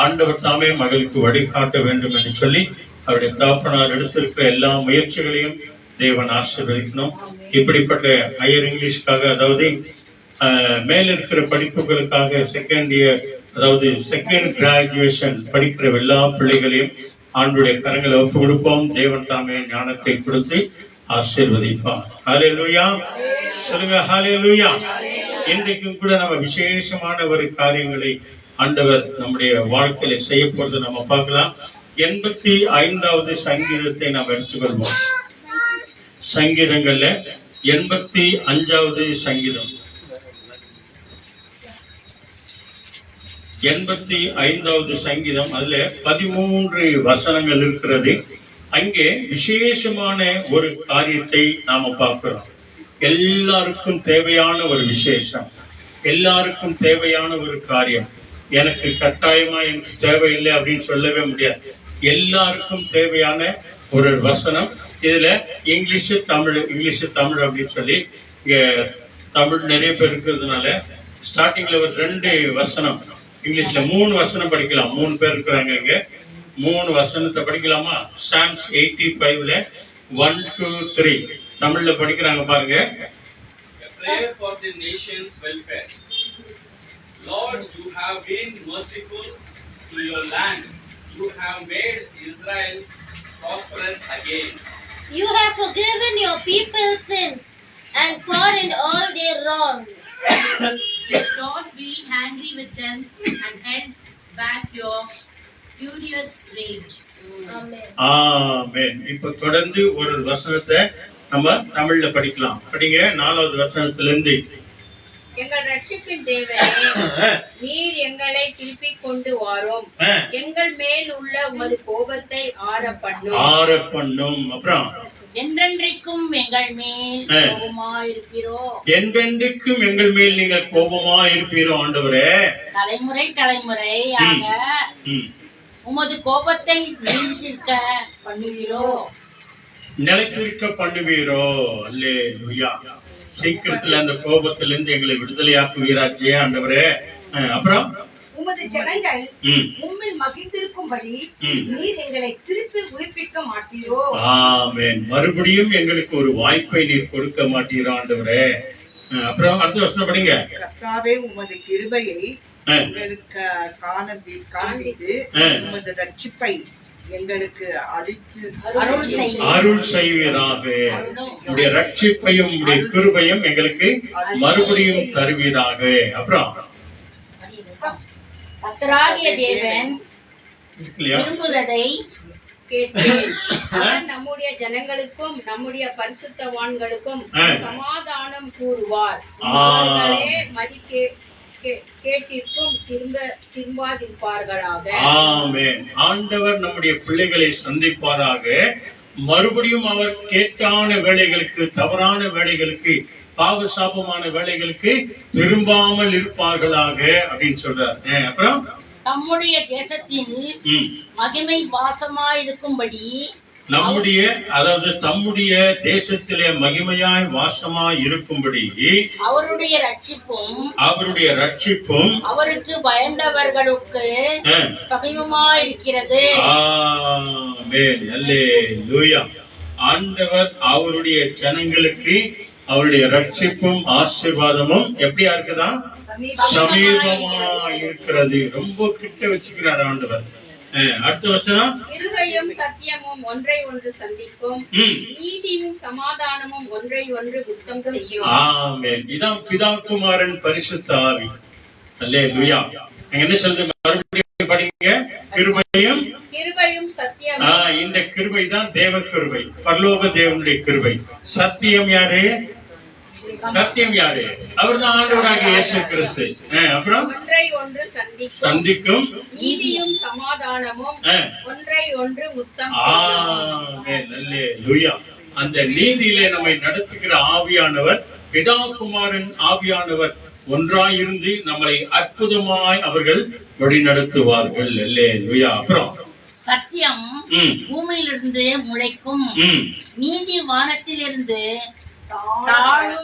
[SPEAKER 1] ஆண்டவர் தாமே மகளுக்கு வழிகாட்ட வேண்டும் என்று சொல்லி அவருடைய தகப்பனார் எடுத்திருக்கிற எல்லா முயற்சிகளையும் தேவன் ஆசீர்வதிக்கணும். இப்படிப்பட்ட ஹையர் இங்கிலீஷ்க்காக, அதாவது மேல இருக்கிற படிப்புகளுக்காக செகண்ட் இயர், அதாவது செகண்ட் கிராஜுவேஷன் படிக்கிற எல்லா பிள்ளைகளையும் ஆண்டுடைய கரங்களை ஒப்பு கொடுப்போம். தேவன் தாமே ஞானத்தை கொடுத்து ஆசீர்வதிப்பார். ஹல்லேலூயா சொல்லுங்க. ஹல்லேலூயா. இன்றைக்கும் கூட நம்ம விசேஷமான ஒரு காரியங்களை ஆண்டவர் நம்முடைய வாழ்க்கையில செய்ய போறது நம்ம பார்க்கலாம். 85வது சங்கீதத்தை நாம் எடுத்துக்கொள்வோம். சங்கீதங்கள்ல 85வது சங்கீதம், 85வது சங்கீதம், அதுல 13 வசனங்கள் இருக்கிறது. அங்கே விசேஷமான ஒரு காரியத்தை நாம பார்க்கிறோம். எல்லாருக்கும் தேவையான ஒரு விசேஷம், எல்லாருக்கும் தேவையான ஒரு காரியம். எனக்கு கட்டாயமா எனக்கு தேவையில்லை அப்படின்னு சொல்லவே முடியாது. எல்லாருக்கும் தேவையான ஒரு வசனம். இதுல இங்கிலீஷு தமிழ் அப்படின்னு சொல்லி இங்க தமிழ் நிறைய பேர் இருக்கிறதுனால ஸ்டார்டிங்ல ஒரு 2 வசனம், இங்கிலீஷ்ல 3 வசனம் படிக்கலாம். 3 பேர் இருக்கிறாங்க இங்க. 3 வசனத்தை படிக்கலாமா? Psalms 85ல 1 to 3 தமிழ்ல படிக்கிறாங்க பாருங்க.
[SPEAKER 6] A prayer for the nation's welfare. Lord, you have been merciful to your land. You have made Israel prosperous again.
[SPEAKER 5] You have forgiven your people's sins and pardoned all their wrongs.
[SPEAKER 7] Let not be angry with them and held back your furious rage.
[SPEAKER 5] Amen.
[SPEAKER 1] ஆமென். இப்ப தொடர்ந்து ஒரு வசனத்தை நம்ம தமிழ்ல படிக்கலாம். படிங்க 4வது வசனத்துல இருந்து.
[SPEAKER 2] எங்கள் ரட்சிப்பின் தேவனே, நீர் எங்களை திருப்பிக் கொண்டு வாரும். எங்கள் மேல் உள்ள உமது கோபத்தை ஆற பண்ணும். அப்புறம்
[SPEAKER 7] என்றென்றைக்கும் எங்கள் மேல் கோபமாயிருப்பீரோ.
[SPEAKER 1] என்றென்றைக்கும் எங்கள் மேல் நீங்கள் கோபமா இருப்பீரோ ஆண்டவரே.
[SPEAKER 7] தலைமுறை தலைமுறையாக உமது கோபத்தை நிலைத்திருக்க பண்ணுவீரோ.
[SPEAKER 1] நிலைத்திருக்க பண்ணுவீரோ. அல்லேலூயா. சீக்கிரத்துல அந்த கோபத்திலிருந்து எங்களை விடுதலையாக்குவீராச்சே ஆண்டவரே. அப்புறம்
[SPEAKER 3] உமது ஜனங்கள் உம்மில் மகிழ்ந்திருக்கும்படி நீர் எங்களை திருப்பி உயிர்ப்பிக்க மாட்டீரோ.
[SPEAKER 1] ஆமென். மறுபடியும் எங்களுக்கு ஒரு வாய்ப்பை நீர் கொடுக்க மாட்டீரோ ஆண்டவரே. அப்புறம் அடுத்த வசனம் படிங்க.
[SPEAKER 4] கர்த்தாவே, உமது கிருபையை எங்களுக்கு காண்பித்து உமது ரட்சிப்பை எங்களுக்கு
[SPEAKER 1] அருள் செய்வீராக. உடைய ரட்சிப்பையும் உடைய கிருபையும் எங்களுக்கு மறுபடியும் தருவீராக. அப்புறம்
[SPEAKER 7] கர்த்தராகிய தேவன் விரும்புவதை
[SPEAKER 2] கேட்டேன். அவர் நம்முடைய ஜனங்களுக்கும் நம்முடைய பரிசுத்தவான்களுக்கும் சமாதானம் கூறுவார். அவர்களே கேட்டிற்கும் திரும்பாதிருப்பார்களாக.
[SPEAKER 1] ஆமென். ஆண்டவர் நம்முடைய பிள்ளைகளை சந்திப்பாராக. மறுபடியும் அவர் கேட்கான வேலைகளுக்கு, தவறான வேலைகளுக்கு, பாவ சாபமான வேலைகளுக்கு திரும்பாமல் இருப்பார்களாக அப்படின்னு சொல்றார். அப்புறம்
[SPEAKER 7] நம்முடைய தேசத்தில் மகிமை வாசமாயிருக்கும்படி
[SPEAKER 1] நம்முடைய, அதாவது தம்முடைய தேசத்திலே மகிமையாய் வாசமாய் இருக்கும்படி
[SPEAKER 7] அவருடைய ரட்சிப்பும்
[SPEAKER 1] அவருக்கு
[SPEAKER 7] பயந்தவர்களுக்கு சமீபமாயிருக்கிறது.
[SPEAKER 1] ஆமென். அல்லேலூயா. ஆண்டவர் அவருடைய ஜனங்களுக்கு அவருடைய ரட்சிப்பும் ஆசீர்வாதமும் எப்படியா இருக்குதா? சமீபமா இருக்கிறது. ரொம்ப கிட்ட வச்சுக்கிறார் ஆண்டவர். அடுத்த வசனம்.
[SPEAKER 2] கிருபையும் சத்தியமும் ஒன்றை ஒன்று சந்திக்கும், நீதியும் சமாதானமும் ஒன்றை ஒன்று புத்தம் செய்யும்.
[SPEAKER 1] ஆமென். இதான் பிதா குமாரன் பரிசுத்த ஆவி. அல்லேலூயா. என்ன சொல்றது? மறுபடியும் படிங்க. கிருபையும்
[SPEAKER 2] சத்தியமும்.
[SPEAKER 1] இந்த கிருபை தான் தேவ கிருபை, பரலோக தேவனுடைய கிருபை. சத்தியம் யாரு? அவர்தான் ஆண்டவராகிய இயேசு கிறிஸ்து. அப்புறம்
[SPEAKER 2] ஒன்றை ஒன்று
[SPEAKER 1] சந்திக்கும்,
[SPEAKER 2] நீதியும் சமாதானமும் ஒன்றை ஒன்று முத்தம்
[SPEAKER 1] செய்யும். அந்த நீதியிலே நம்மை நடத்துகிற ஆவியானவர், பிதா குமாரன் ஆவியானவர் ஒன்றாயிருந்து நம்மளை அற்புதமாய் அவர்கள் வழிநடத்துவார்கள். அல்லேலூயா. அப்புறம்
[SPEAKER 7] சத்தியம் பூமியிலிருந்து முளைக்கும், நீதி வானத்திலிருந்து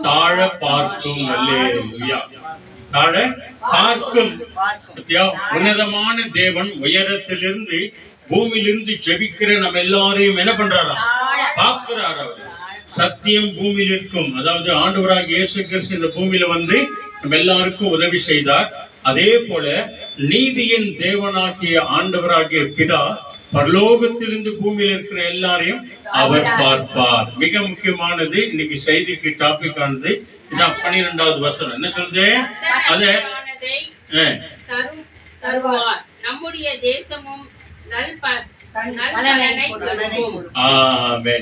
[SPEAKER 1] தாழ பார்க்கும். அல்லேலூயா. தாழ பார்க்கும். உன்னதமான தேவன் உயரத்திலிருந்து பூமியிலிருந்து ஜெபிக்கிற நம்ம எல்லாரையும் என்ன பண்றாரா? பார்க்கிறார். அவர் சத்தியம் பூமியில் இருக்கும். அதாவது ஆண்டவராகிய இயேசு கிறிஸ்து இந்த பூமியில வந்து நம்ம எல்லாருக்கும் உதவி செய்தார். அதே போல நீதியின் தேவனாகிய ஆண்டவராகிய பிதா பரலோகத்திலிருந்து பூமியில் இருக்கிற எல்லாரையும் அவர் பார்ப்பார். மிக முக்கியமானது இன்னைக்கு செய்திக்கு டாபிக் ஆனது இதான் 12வது வசனம். என்ன சொல்லுது? அத
[SPEAKER 2] தருவார். நம்முடைய தேசமும்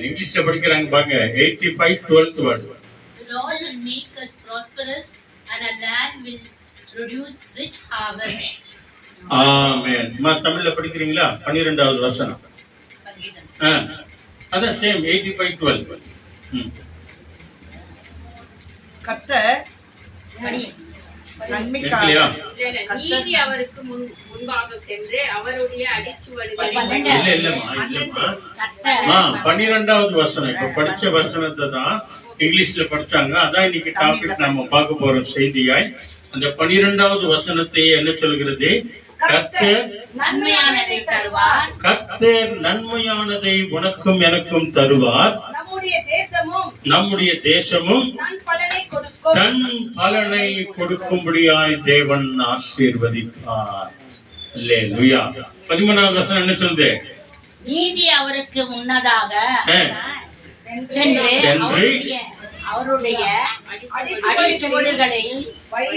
[SPEAKER 1] இங்கிலீஷ்ல படிக்கிறாங்க பாருங்க. 85 12th word.
[SPEAKER 7] The Lord will make us prosperous and our land will produce rich harvest.
[SPEAKER 1] ஆமென். தமிழ்ல படிக்கிறீங்களா? 12வது வசனம். அதான் சேம் 85 12.
[SPEAKER 4] கர்த்தர் நன்மைக்காக
[SPEAKER 2] நீதி அவருக்கு முன்பாக சென்று அவருடைய அடிச்சுவடுகளை
[SPEAKER 1] 12வது வசனம். இப்ப படிச்ச வசனத்தை தான் இங்கிலீஷ்ல படிச்சாங்க. அதான் இன்னைக்கு டாபிக் நம்ம பார்க்க போறோம் செய்தியாய். அந்த 12வது வசனத்தை என்ன சொல்கிறது? கர்த்தர்
[SPEAKER 7] நன்மையானதை தருவார்.
[SPEAKER 1] கர்த்தர் நன்மையானதை உனக்கும் எனக்கும் தருவார். நம்முடைய தேசமும் தன் பலனை கொடுக்கும்படியாய் தேவன் ஆசீர்வதிப்பார். அல்லேலூயா. 13வது வசனம் என்ன சொல்லுது?
[SPEAKER 7] நீதி அவருக்கு முன்னதாக சென்று அவருடைய அடிச்சுவடுகளை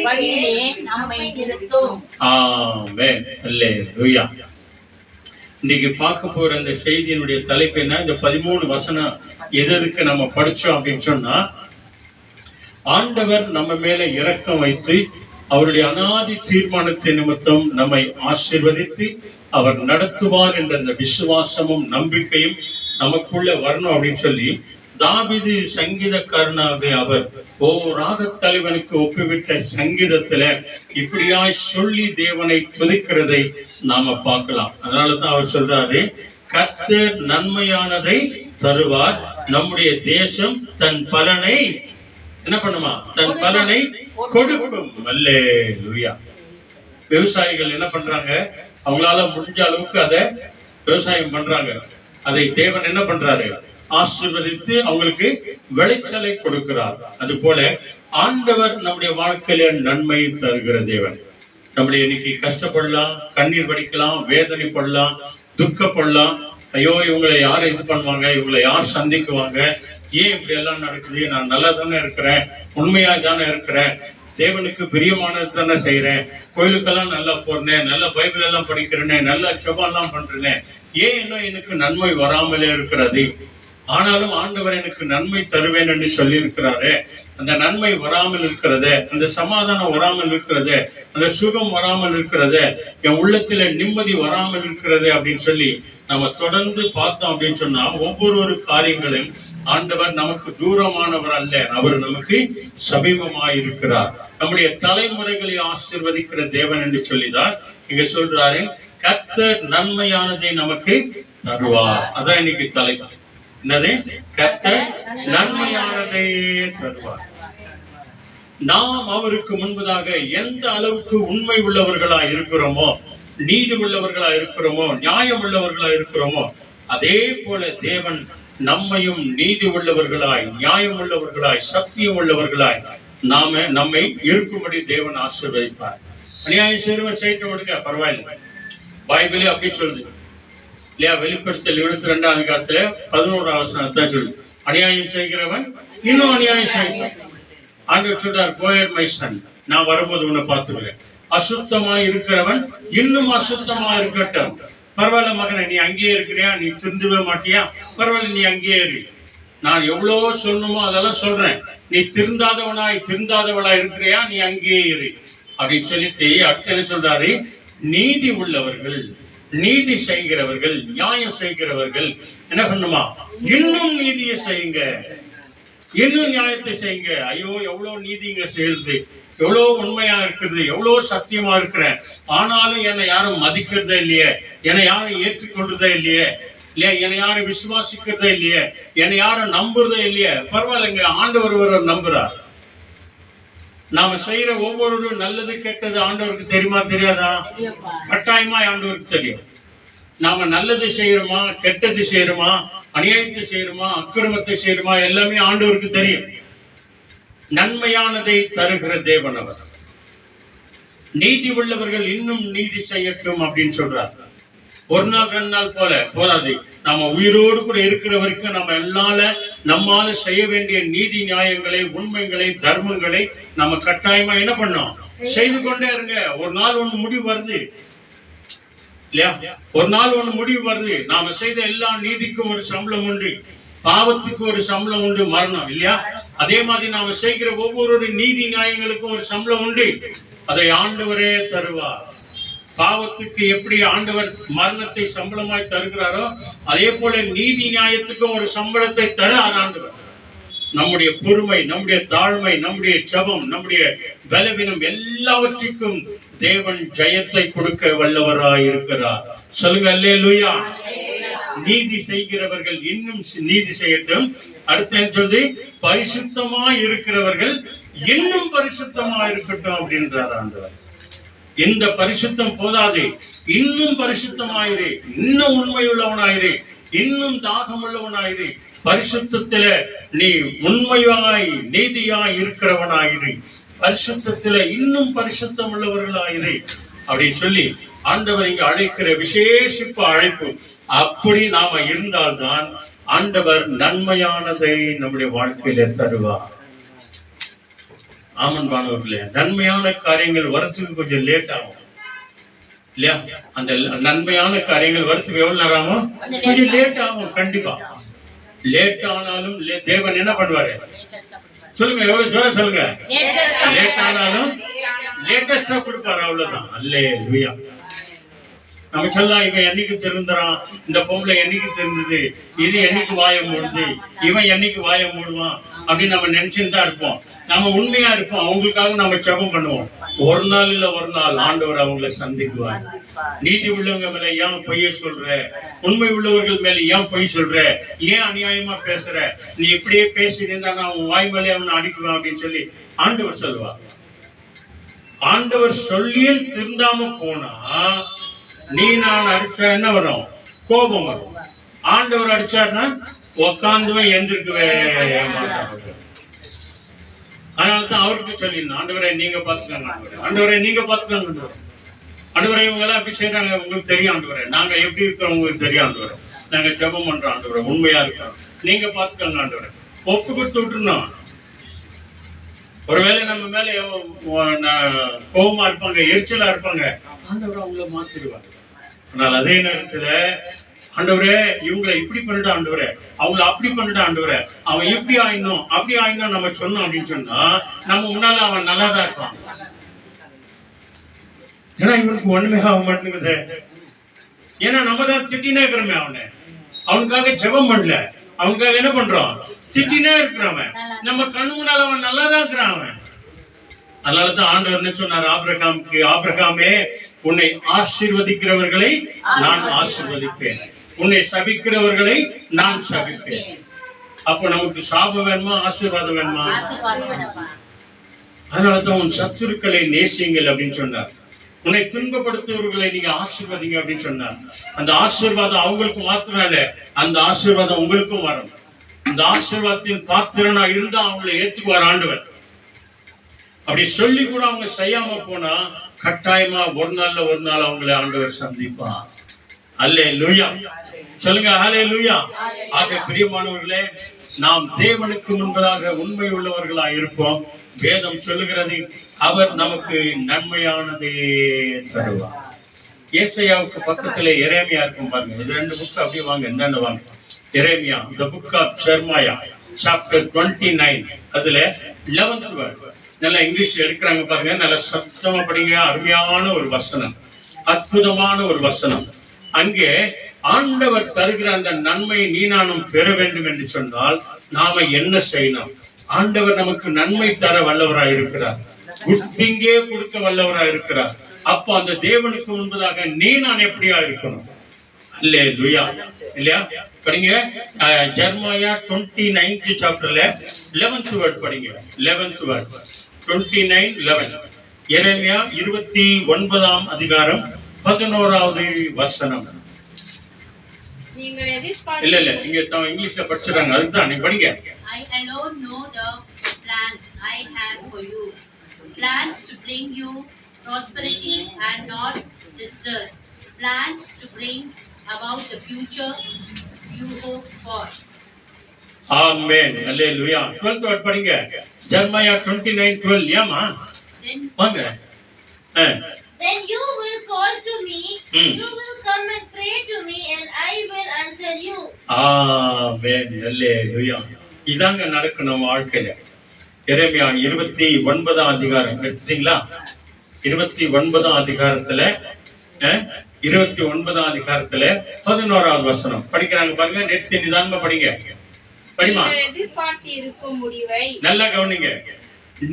[SPEAKER 7] வழியிலே நம்மை நிறுத்தும்.
[SPEAKER 1] ஆமென். அல்லேலூயா. இன்னைக்கு பார்க்க போற இந்த செய்தியினுடைய தலைப்பு என்ன? இந்த 13 வசனம் எதற்கு நம்ம படிச்சோம் அப்படின்னு சொன்னா, ஆண்டவர் நம்ம மேல இரக்கம் வைத்து அவருடைய அநாதி தீர்மானத்தின் நிமித்தம் நம்மை ஆசீர்வதித்து அவர் நடத்துவார் என்ற அந்த விசுவாசமும் நம்பிக்கையும் நமக்குள்ள வரணும் அப்படின்னு சொல்லி தாவீது சங்கீதக்காரனாக அவர் ராகத் தலைவனுக்கு ஒப்புவிட்ட சங்கீதத்துல இப்படியாய் சொல்லி தேவனை துதிக்கிறதை நாம பார்க்கலாம். அதனாலதான் அவர் சொல்றாரு, கர்த்தர் நன்மையானதை தருவார், நம்முடைய தேசம் தன் பலனை என்ன பண்ணுமா? தன் பலனை கொடுக்கும். அல்லேலூயா. விவசாயிகள் என்ன பண்றாங்க? அவங்களால முடிஞ்ச அளவுக்கு அதை விவசாயம் பண்றாங்க. அதை தேவன் என்ன பண்றாரு? ஆசீர்வதித்து அவங்களுக்கு விளைச்சலை கொடுக்கிறார். அது போல ஆண்டவர் நம்முடைய வாழ்க்கையில நன்மை தருகிற தேவன். நம்முடைய இன்னைக்கு கஷ்டப்படலாம், கண்ணீர் வடிக்கலாம், வேதனைப்படலாம், துக்கப்படலாம். ஐயோ, இவங்களை யார் இது பண்ணுவாங்க, இவங்களை யார் சந்திக்குவாங்க, ஏன் இப்படி எல்லாம் நடக்குது, நான் நல்லா தானே இருக்கிறேன், உண்மையா தானே இருக்கிறேன், தேவனுக்கு பிரியமானது தானே செய்யறேன், கோயிலுக்கெல்லாம் நல்லா போறேன், நல்ல பைபிள் எல்லாம் படிக்கிறேனே, நல்ல ஜெபம் எல்லாம் பண்றேன், ஏன் இன்னும் எனக்கு நன்மை வராமலே இருக்கிறது? ஆனாலும் ஆண்டவர் எனக்கு நன்மை தருவேன் என்று சொல்லி இருக்கிறாரு. அந்த நன்மை வராமல் இருக்கிறது, அந்த சமாதானம் வராமல் இருக்கிறது, அந்த சுகம் வராமல் இருக்கிறது, என் உள்ளத்துல நிம்மதி வராமல் இருக்கிறது அப்படின்னு சொல்லி நம்ம தொடர்ந்து பார்த்தோம் அப்படின்னு சொன்னா, ஒவ்வொரு காரியங்களையும் ஆண்டவர் நமக்கு தூரமானவர் அல்ல, அவர் நமக்கு சமீபமாயிருக்கிறார். நம்முடைய தலைமுறைகளை ஆசீர்வதிக்கிற தேவன் என்று சொல்லிதான் இங்க சொல்றாரு, கர்த்தர் நன்மையானதை நமக்கு தருவார். அதான் இன்னைக்கு தலைப்பு. என்னது? கர்த்தர் நன்மையானதை தருவார். நாம் அவருக்கு முன்பதாக எந்த அளவுக்கு உண்மை உள்ளவர்களா இருக்கிறோமோ, நீதி உள்ளவர்களா இருக்கிறோமோ, நியாயம் உள்ளவர்களா இருக்கிறோமோ, அதே போல தேவன் நம்மையும் நீதி உள்ளவர்களாய், நியாயம் உள்ளவர்களாய், சத்தியம் உள்ளவர்களாய் நம்மை இருக்கும்படி தேவன் ஆசீர்வதிப்பார். அநியாயம் செய்வன் செய்து கொடுக்க பரவாயில்லை, பைபிளே அப்படி சொல்லுது இல்லையா? வெளிப்படுத்தல் 22ஆம் அதிகாரத்துல 11ஆம் வசனம் சொல்லுது, அநியாயம் செய்கிறவன் இன்னும் அநியாயம் செய்கிறான். ஆண்டவர் சொல்றார், go ahead my son, நான் வரும்போது உன்னை பார்த்துக்கிறேன். அசுத்தமா இருக்கிறவன் இன்னும் அசுத்தமா இருக்கட்டும். பரவாயில்ல மகனை, நீ அங்கேயே இருக்கிறியா, நீ திருந்தவே மாட்டியா, பரவாயில்ல நீ அங்கேயே இரு, நான் எவ்வளவோ சொல்லணுமோ அதெல்லாம் சொல்றேன், நீ திருந்தாதவளா இருக்கிறியா, நீ அங்கேயே இரு அப்படின்னு சொல்லிட்டு அடுத்த என்ன சொல்றாரு, நீதி உள்ளவர்கள், நீதி செய்கிறவர்கள், நியாயம் செய்கிறவர்கள் என்ன பண்ணுமா, இன்னும் நீதியை செய்யுங்க, இன்னும் நியாயத்தை செய்யுங்க. ஐயோ, எவ்வளவு நீதிங்க செய்யுது, எவ்வளவு உண்மையா இருக்கிறது, எவ்வளவு சத்தியமா இருக்கிறேன், ஆனாலும் என்னை யாரும் மதிக்கிறதே இல்லையே, என்னை யாரும் ஏற்றுக்கொள்றதே இல்லையே, இல்லையா, என்னை யாரும் விசுவாசிக்கிறதே இல்லையே, என்னை யாரும் நம்புறதே இல்லையே. பரவாயில்லைங்க, ஆண்டவர் நம்புறார். நாம செய்யற ஒவ்வொரு நல்லது கெட்டது ஆண்டவருக்கு தெரியுமா தெரியாதா? கட்டாயமா ஆண்டவருக்கு தெரியும். நாம நல்லது செய்யறோமா, கெட்டது செய்யறோமா, அநியாயத்தை செய்யறோமா, அக்கிரமத்தை செய்யறோமா, எல்லாமே ஆண்டவருக்கு தெரியும். நன்மையானதை தருகிற தேவன் அவர். நீதி உள்ளவர்கள் இன்னும் நீதி செய்யட்டும் அப்படின்னு சொல்றார். ஒரு நாள் 2 நாள் போல போதாது, நாம உயிரோடு கூட இருக்கிற வரைக்கும் நம்ம நம்மால செய்ய வேண்டிய நீதி நியாயங்களை, உண்மைகளை, தர்மங்களை நம்ம கட்டாயமா என்ன பண்ணோம், செய்து கொண்டே இருங்க. ஒரு நாள் ஒண்ணு முடிவு வருது இல்லையா? ஒரு நாள் ஒண்ணு முடிவு வருது. நாம செய்த எல்லா நீதிக்கும் ஒரு சம்பளம் உண்டு, பாவத்துக்கு ஒரு சம்பளம் உண்டு, மரணம் இல்லையா? அதே மாதிரி நாம செய்கிற ஒவ்வொரு நீதி நியாயங்களுக்கும் ஒரு சம்பளம் உண்டு, அதை ஆண்டவரே தருவார். பாவத்துக்கு எப்படி ஆண்டவர் மரணத்தை சம்பளமாய் தருகிறாரோ, அதே போல நீதி நியாயத்துக்கும் ஒரு சம்பளத்தை தர ஆண்டவர். நம்முடைய பொறுமை, நம்முடைய தாழ்மை, நம்முடைய ஜெபம், நம்முடைய பலவீனம் எல்லாவற்றிற்கும் தேவன் ஜெயத்தை கொடுக்க வல்லவராய் இருக்கிறார். சொல்லுங்க அல்லேலூயா. நீதி செய்கிறவர்கள் இன்னும் நீதி செய்யட்டும். அடுத்து என்ன சொல்லுது? பரிசுத்தமா இருக்கிறவர்கள் இன்னும் பரிசுத்தமா இருக்கட்டும் அப்படின்றார் ஆண்டவர். இந்த பரிசுத்தம் போதாது, இன்னும் பரிசுத்தமாயிரு, இன்னும் உண்மையுள்ளவனாயிரு, இன்னும் தாகம் உள்ளவனாயிரு, பரிசுத்தத்தில நீ உண்மையாய் நீதியாய் இருக்கிறவனாயிரு, பரிசுத்தத்தில இன்னும் பரிசுத்தம் உள்ளவர்களாயிரு அப்படின்னு சொல்லி ஆண்டவர் இங்க அழைக்கிற விசேஷிப்பு அழைப்பு. அப்படி நாம இருந்தால்தான் ஆண்டவர் நன்மையானதை நம்முடைய வாழ்க்கையில தருவார். ஆமன் பானவர்களே, நன்மையான காரியங்கள் வரத்துக்கு கொஞ்சம் லேட் ஆகும் இல்லையா? அந்த நன்மையான காரியங்கள் வரத்துக்கு எவ்வளவு நேரம் ஆகும்? கொஞ்சம் லேட் ஆகும். கண்டிப்பா லேட் ஆனாலும் தேவன் என்ன பண்ணுவாரு சொல்லுங்க, எவ்வளவு ஜோர சொல்லுங்க. லேட் ஆனாலும் லேட்டஸ்டா கொடுப்பாரு, அவ்வளவுதான். அல்லேலூயா. நம்ம சொல்லலாம், இவன் என்னைக்கு திருந்துறான், இந்த பொம்பளை என்னைக்கு திருந்தது, இது என்னைக்கு வாயம் மூடுது, இவன் என்னைக்கு வாயம் மூடுவான் அப்படின்னு நம்ம நினைச்சுட்டு தான் இருப்போம். நம்ம உண்மையா இருப்போம், அவங்களுக்காக நம்ம ஜெபம் பண்ணுவோம். ஒரு நாள் இல்ல ஒரு நாள் ஆண்டவர் அவங்களை சந்திக்குவார். நீதி உள்ளவங்க மேல ஏன் பொய்ய சொல்ற, உண்மை உள்ளவர்கள் மேல ஏன் பொய் சொல்ற, ஏன் அநியாயமா பேசுற, நீ இப்படியே பேசிட்டு நான் உன் வாய் மேலே அவனை அடிக்குவேன் அப்படின்னு சொல்லி ஆண்டவர் சொல்லுவார். ஆண்டவர் சொல்லியும் திருந்தாம போனா நீ நான் அடிச்சா என்ன வரும்? கோபம் வரும். ஆண்டவர் அடிச்சாருன்னா உக்காந்துவே எந்திருக்கவே மாட்டாங்க. அதனாலதான் அவருக்கு சொல்லிடணும், ஆண்டவரை நீங்க பாத்துக்காங்க, ஆண்டவரை நீங்க பாத்துக்காங்க, ஆண்டவரை இவங்க எல்லாம் எப்படி செய்யறாங்க உங்களுக்கு தெரியும், ஆண்டவரை நாங்க எப்படி இருக்கிறோம் உங்களுக்கு தெரியும், ஆண்டவரை நாங்க ஜெபம் பண்றோம், ஆண்டவரை உண்மையா இருக்கிறோம், நீங்க பாத்துக்காங்க, ஆண்டவரை ஒப்பு கொடுத்து விட்டுருந்தோம். ஒருவேளை நம்ம மேல கோபமா இருப்பாங்க, எரிச்சலா இருப்பாங்க, ஆண்டவர் அவங்கள மாத்திடுவாங்க. ஆனால் அதே நேரத்துல ஆண்டவரே இவங்களை இப்படி பண்ணிட்டா, ஆண்டவரே அவங்களை அப்படி பண்ணிட்டா, ஆண்டவரே அவன் இப்படி ஆயிடணும் அப்படி ஆயிடணும் நம்ம சொன்னோம் அப்படின்னு சொன்னா நம்ம முன்னால அவன் நல்லாதான் இருப்பான். ஏன்னா இவனுக்கு ஒண்ணுமே ஆக மாட்டேங்குது. ஏன்னா நம்ம தான் திட்டினே இருக்கிறோமே அவனை, அவனுக்காக ஜெபம் பண்ணல, அவனுக்காக என்ன பண்றோம், திட்டினே இருக்கிறவன். நம்ம கண்ணு முன்னால அவன் நல்லாதான் இருக்கிறான் அவன். அதனாலதான் ஆண்டவர் என்ன சொன்னார் ஆபிரகாமுக்கு, ஆபிரகாமே உன்னை ஆசீர்வதிக்கிறவர்களை நான் ஆசீர்வதிப்பேன், உன்னை சபிக்கிறவர்களை நான் சபிப்பேன். அப்ப நமக்கு சாபம் வேணுமா ஆசீர்வாதம் வேணுமா? அதனாலதான் உன் சத்துருக்களை நேசியுங்கள் அப்படின்னு சொன்னார். உன்னை துன்பப்படுத்துவர்களை நீங்க ஆசீர்வதிங்க அப்படின்னு சொன்னார். அந்த ஆசீர்வாதம் அவங்களுக்கு மாத்திரம் இல்ல, அந்த ஆசீர்வாதம் உங்களுக்கும் வரும். அந்த ஆசீர்வாதத்தின் பாத்திரனா இருந்தா அவங்களை ஏத்துக்குவார் ஆண்டவர். அப்படி சொல்லி கூட அவங்க செய்யாம போனா கட்டாயமா ஒரு நாள் அவங்களை ஆண்டவர் சந்திப்பார். அல்லேலூயா சொல்லுங்க, அல்லேலூயா. ஆக பிரியமானவர்களே, நாம் தேவனுக்கு முன்பதாக உண்மை உள்ளவர்களாய் இருப்போம். வேதம் சொல்லுகிறது அவர் நமக்கு நன்மையானதே தருவார். ஏசாயாவுக்கு பக்கத்துல எரேமியா இருக்கும் பாருங்க. இது 2 புக் அப்படியே வாங்க, என்னன்னு வாங்க. எரேமியா, the book of Jeremiah, chapter 29, அதுல 11th verse. நல்லா இங்கிலீஷ் எடுக்கிறாங்க பாருங்க, நல்ல சத்தமா படிங்க. அருமையான ஒரு வசனம், அற்புதமான ஒரு வசனம். அங்கே ஆண்டவர் தருகிற அந்த நன்மை நீ நானும் பெற வேண்டும் என்று சொன்னால் நாம என்ன செய்யணும்? ஆண்டவர் நமக்கு நன்மை தர வல்லவராய் இருக்கிறார், குட்டிங்கே கொடுக்க வல்லவராய் இருக்கிறார். அப்போ அந்த தேவனுக்கு முன்பதாக நீ நான் எப்படியா இருக்கணும்? அல்லேலூயா இல்லையா? படிங்க ஜெர்மாயா 29th chapterல 11th word படிங்க. 11th word 29:11. எரேமியா 29ஆம் அதிகாரம் 11வது வசனம்.
[SPEAKER 2] நீங்கள் எதிர்பார்த்து
[SPEAKER 1] இல்ல இங்க இங்கிலீஷ்ல படிச்சுறாங்க, அதுதான் நீங்க படிங்க.
[SPEAKER 7] I alone know the plans I have for you, plans to bring you prosperity and not distress, plans to bring about the future you hope for.
[SPEAKER 1] Amen, hallelujah. 12th word படிங்க. ஜெர்மாயா 29:12. ஏமா வாங்க.
[SPEAKER 5] Then you will call to me, you will come and pray to me, and I will answer you.
[SPEAKER 1] ஆமென், அல்லேலூயா. இதாங்க நடக்கணும் வாழ்க்கையில. எரேமியா 29ஆம் அதிகாரம் எடுத்தீங்களா? 29ஆம் அதிகாரத்துல 29ஆம் அதிகாரத்துல 11வது வசனம் படிக்கிறாங்க பாருங்க. நெத்தி நிதானமா படிங்க. படிமா.
[SPEAKER 2] எதிர்பார்த்து இருக்கும் முடிவை
[SPEAKER 1] நல்லா கவனிங்க.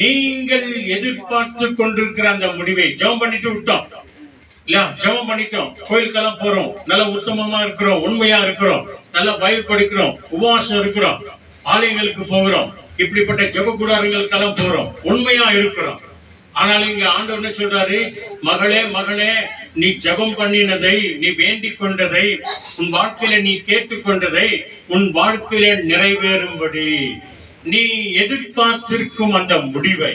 [SPEAKER 1] நீங்கள் எதிர்பார்த்து கொண்டிருக்கிற அந்த முடிவை ஜெபம் பண்ணிட்டு விட்டோம். இல்லையா? ஜெபம் பண்ணிட்டோம், கோயிலுக்கெல்லாம் போறோம், நல்ல உத்தமமா இருக்கிறோம், உண்மையா இருக்கிறோம், நல்ல பைபிள் படிக்கிறோம், உபவாசம் இருக்கிறோம், ஆலயங்களுக்கு போகிறோம், இப்படிப்பட்ட ஜெப கூடாரங்களுக்கெல்லாம் போறோம், உண்மையா இருக்கிறோம். ஆனால் இங்க ஆண்டவர் என்ன சொல்றாரு? மகளே மகனே, நீ ஜெபம் பண்ணினதை, நீ வேண்டிக் கொண்டதை, உன் வாழ்க்கையில நீ கேட்டுக்கொண்டதை உன் வாழ்க்கையில நிறைவேறும்படி நீ எதிர்பார்த்திருக்கும் அந்த முடிவை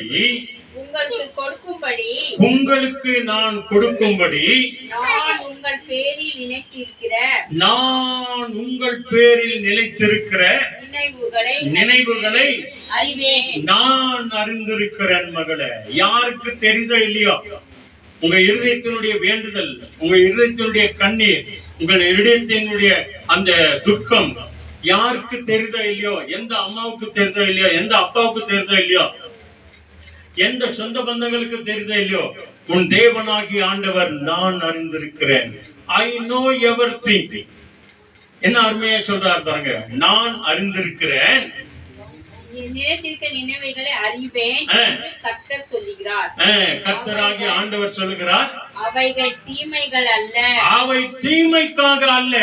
[SPEAKER 1] உங்களுக்கு நான் கொடுக்கும்படி
[SPEAKER 2] நான் உங்கள் பேரில்
[SPEAKER 1] நிலைத்திருக்கிற நினைவுகளை நான் அறிந்திருக்கிறேன். மகளே, யாருக்கு தெரியுதோ இல்லையோ, உங்க இருதயத்தினுடைய வேண்டுதல், உங்க இருதயத்தினுடைய கண்ணீர், உங்கள் இருதயத்தினுடைய அந்த துக்கம் யாருக்கு தெரியுதோ இல்லையோ, எந்த அம்மாவுக்கு தெரியுதோ இல்லையோ, எந்த அப்பாவுக்கு தெரியுதோ இல்லையோ, எந்த சொந்த பந்தங்களுக்கு தெரியுதோ இல்லையோ, உன் தேவனாகி ஆண்டவர் நான் அறிந்திருக்கிறேன். I know everything. என்ன அருமையா சொல்றாரு பாருங்க, நான் அறிந்திருக்கிறேன்,
[SPEAKER 2] நினைவுகளை அறிவேன் கர்த்தர் சொல்லுகிறார்.
[SPEAKER 1] கர்த்தராகி ஆண்டவர் சொல்லுகிறார்,
[SPEAKER 2] அவைகள் தீமைகள் அல்ல, அவை
[SPEAKER 1] தீமைக்காக அல்ல,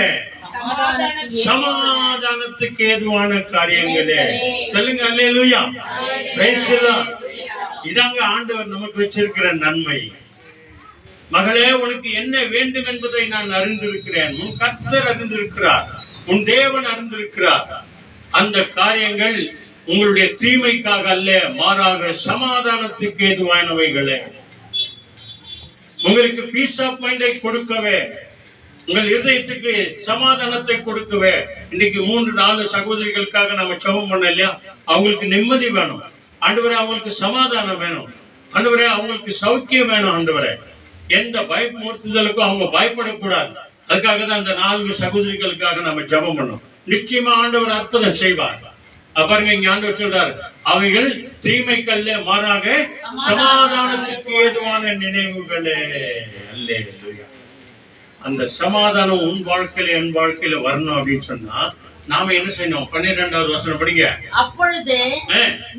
[SPEAKER 1] சமாதானத்துக்கு ஏதுவான காரியங்களே. சொல்லுங்க அல்லேலூயா, பிரைஸ் தி லார்ட். இதாங்க ஆண்டவர் நமக்கு வச்சிருக்கிற நன்மை. மகளே, உனக்கு என்ன வேண்டும் என்பதை நான் அறிந்திருக்கிறேன், உன் கர்த்தர் அறிந்திருக்கிறார், உன் தேவன் அறிந்திருக்கிறார். அந்த காரியங்கள் உங்களுடைய தீமைக்காக அல்ல, மாறாக சமாதானத்துக்கு ஏதுவானவைகளே. உங்களுக்கு பீஸ் ஆஃப் மைண்டை கொடுக்கவே, உங்கள் இதயத்துக்கு சமாதானத்தை கொடுக்கவே. இன்னைக்கு 3-4 சகோதரிகளுக்காக நம்ம ஜெபம் பண்ண இல்லையா? அவங்களுக்கு நிம்மதி வேணும் ஆண்டவரே, அவங்களுக்கு சமாதானம் வேணும் ஆண்டவரே, அவங்களுக்கு சௌக்கியம் வேணும் ஆண்டவரே. எந்த பயமுறுத்துதலுக்கும் அவங்க பயப்படக்கூடாது. அதுக்காக தான் அந்த 4 சகோதரிகளுக்காக நம்ம ஜெபம் பண்ணோம். நிச்சயமா ஆண்டவர் அற்புதம் செய்வார். பாருங்க, இங்க ஆண்டவர் சொல்றாரு, அவைகள் தீமைக்கல்ல, மாறாக சமாதானத்துக்கு ஏதுவான நினைவுகளே. அல்லேலூயா. அந்த சமாதானம் உன் வாழ்க்கையில என் வாழ்க்கையில வரணும் அப்படின்னு சொன்னா நாம என்ன செய்யணும்? 12வது வசனம் படிங்க.
[SPEAKER 7] அப்பொழுது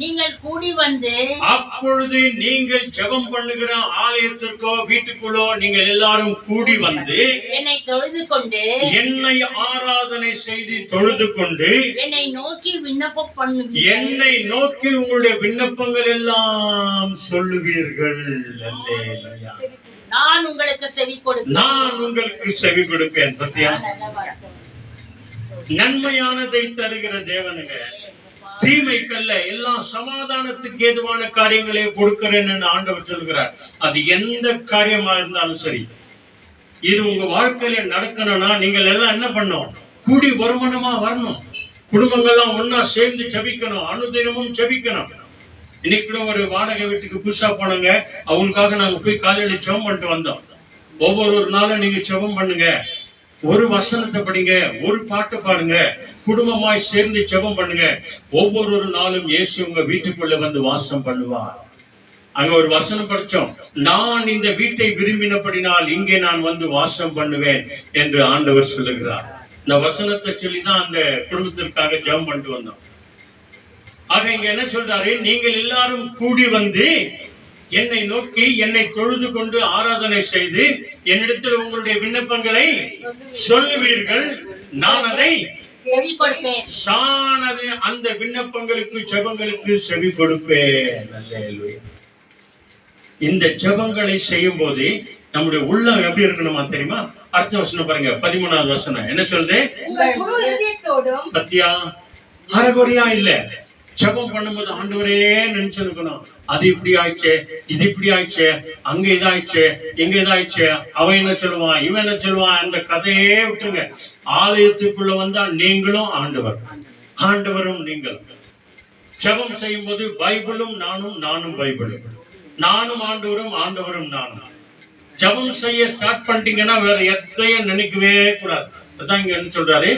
[SPEAKER 7] நீங்கள் கூடி வந்து,
[SPEAKER 1] அப்பொழுது நீங்கள் ஜெபம் பண்ணுகிற ஆலயத்திற்கோ வீட்டுக்குள்ளோ நீங்கள் எல்லாரும் கூடி வந்து
[SPEAKER 7] என்னை தொழுது கொண்டு,
[SPEAKER 1] என்னை ஆராதனை செய்து தொழுது கொண்டு
[SPEAKER 7] என்னை நோக்கி விண்ணப்பம் பண்ணுவீர்கள்,
[SPEAKER 1] என்னை நோக்கி உங்களுடைய விண்ணப்பங்கள் எல்லாம் சொல்லுவீர்கள். அல்லேலூயா.
[SPEAKER 7] நான் உங்களுக்கு செவி கொடுப்பேன்.
[SPEAKER 1] நான் உங்களுக்கு செவி கொடுப்பேன். பத்தியா, நன்மையானதை தருகிற தேவனுங்க, தீமைக்கல்ல, எல்லாம் சமாதானத்துக்கு ஏதுவான காரியங்களை கொடுக்கிறேன்னு ஆண்டவர் சொல்கிறார். அது எந்த காரியமா இருந்தாலும் சரி, இது உங்க வாழ்க்கையில நடக்கணும்னா நீங்கள் எல்லாம் என்ன பண்ணணும்? கூடி வருமானமா வரணும். குடும்பங்கள்லாம் ஒன்னா சேர்ந்து ஜெபிக்கணும், அனுதினமும் ஜெபிக்கணும். இன்னைக்கு கூட ஒரு வாடகை வீட்டுக்கு புதுசா போனாங்க, அவங்களுக்காக நாங்க போய் காலையில ஜெபம் பண்ணிட்டு வந்தோம். ஒவ்வொரு நாளும் நீங்க ஜெபம் பண்ணுங்க, ஒரு வசனத்தை படிங்க, ஒரு பாட்டு பாடுங்க, குடும்பமாய் சேர்ந்து ஜெபம் பண்ணுங்க. ஒவ்வொரு நாளும் இயேசு உங்க வீட்டுக்குள்ள வந்து வாசம் பண்ணுவார். அங்க ஒரு வசனம் படிச்சோம், நான் இந்த வீட்டை விரும்பினபடினால் இங்கே நான் வந்து வாசம் பண்ணுவேன் என்று ஆண்டவர் சொல்லுகிறார். இந்த வசனத்தை சொல்லிதான் அந்த குடும்பத்திற்காக ஜெபம் பண்ணிட்டு வந்தோம். ஆக இங்க என்ன சொல்றாரு? நீங்கள் எல்லாரும் கூடி வந்து என்னை நோக்கி என்னை தொழுது கொண்டு ஆராதனை செய்து என்னிடத்தில் உங்களுடைய விண்ணப்பங்களை சொல்லுவீர்கள், நான் அதை
[SPEAKER 7] செவி கொடுப்பேன்.
[SPEAKER 1] சானது அந்த விண்ணப்பங்களுக்கு ஜெபங்களுக்கு செவி கொடுப்பேன். அல்லேலூயா. இந்த ஜெபங்களை செய்யும் போது நம்முடைய உள்ளம் எப்படி இருக்கணுமா தெரியுமா? அடுத்த வசனம் பாருங்க, 13வது வசனம் என்ன சொல்லுது? பத்தியா, அரைகுறையா இல்ல. ஜெபம் பண்ணும்போது ஆண்டவரே நினைச்சிருக்கணும், அது இப்படி ஆயிடுச்சு, இது இப்படி ஆயிடுச்சு, அங்க இதாயிடுச்சு, எங்க இதாயிடுச்சு, அவன் என்ன சொல்லுவான், இவன் என்ன சொல்லுவான், அந்த கதையே விட்டுருங்க. ஆலயத்துக்குள்ள வந்தா நீங்களும் ஆண்டவர், ஆண்டவரும் நீங்களும். ஜெபம் செய்யும் போது பைபிளும் நானும், நானும் பைபிளும், நானும் ஆண்டவரும், ஆண்டவரும் நானும். ஜெபம் செய்ய ஸ்டார்ட் பண்ணிட்டீங்கன்னா வேற எதையும் நினைக்கவே கூடாது. அதான் இங்க என்ன சொல்றாரு?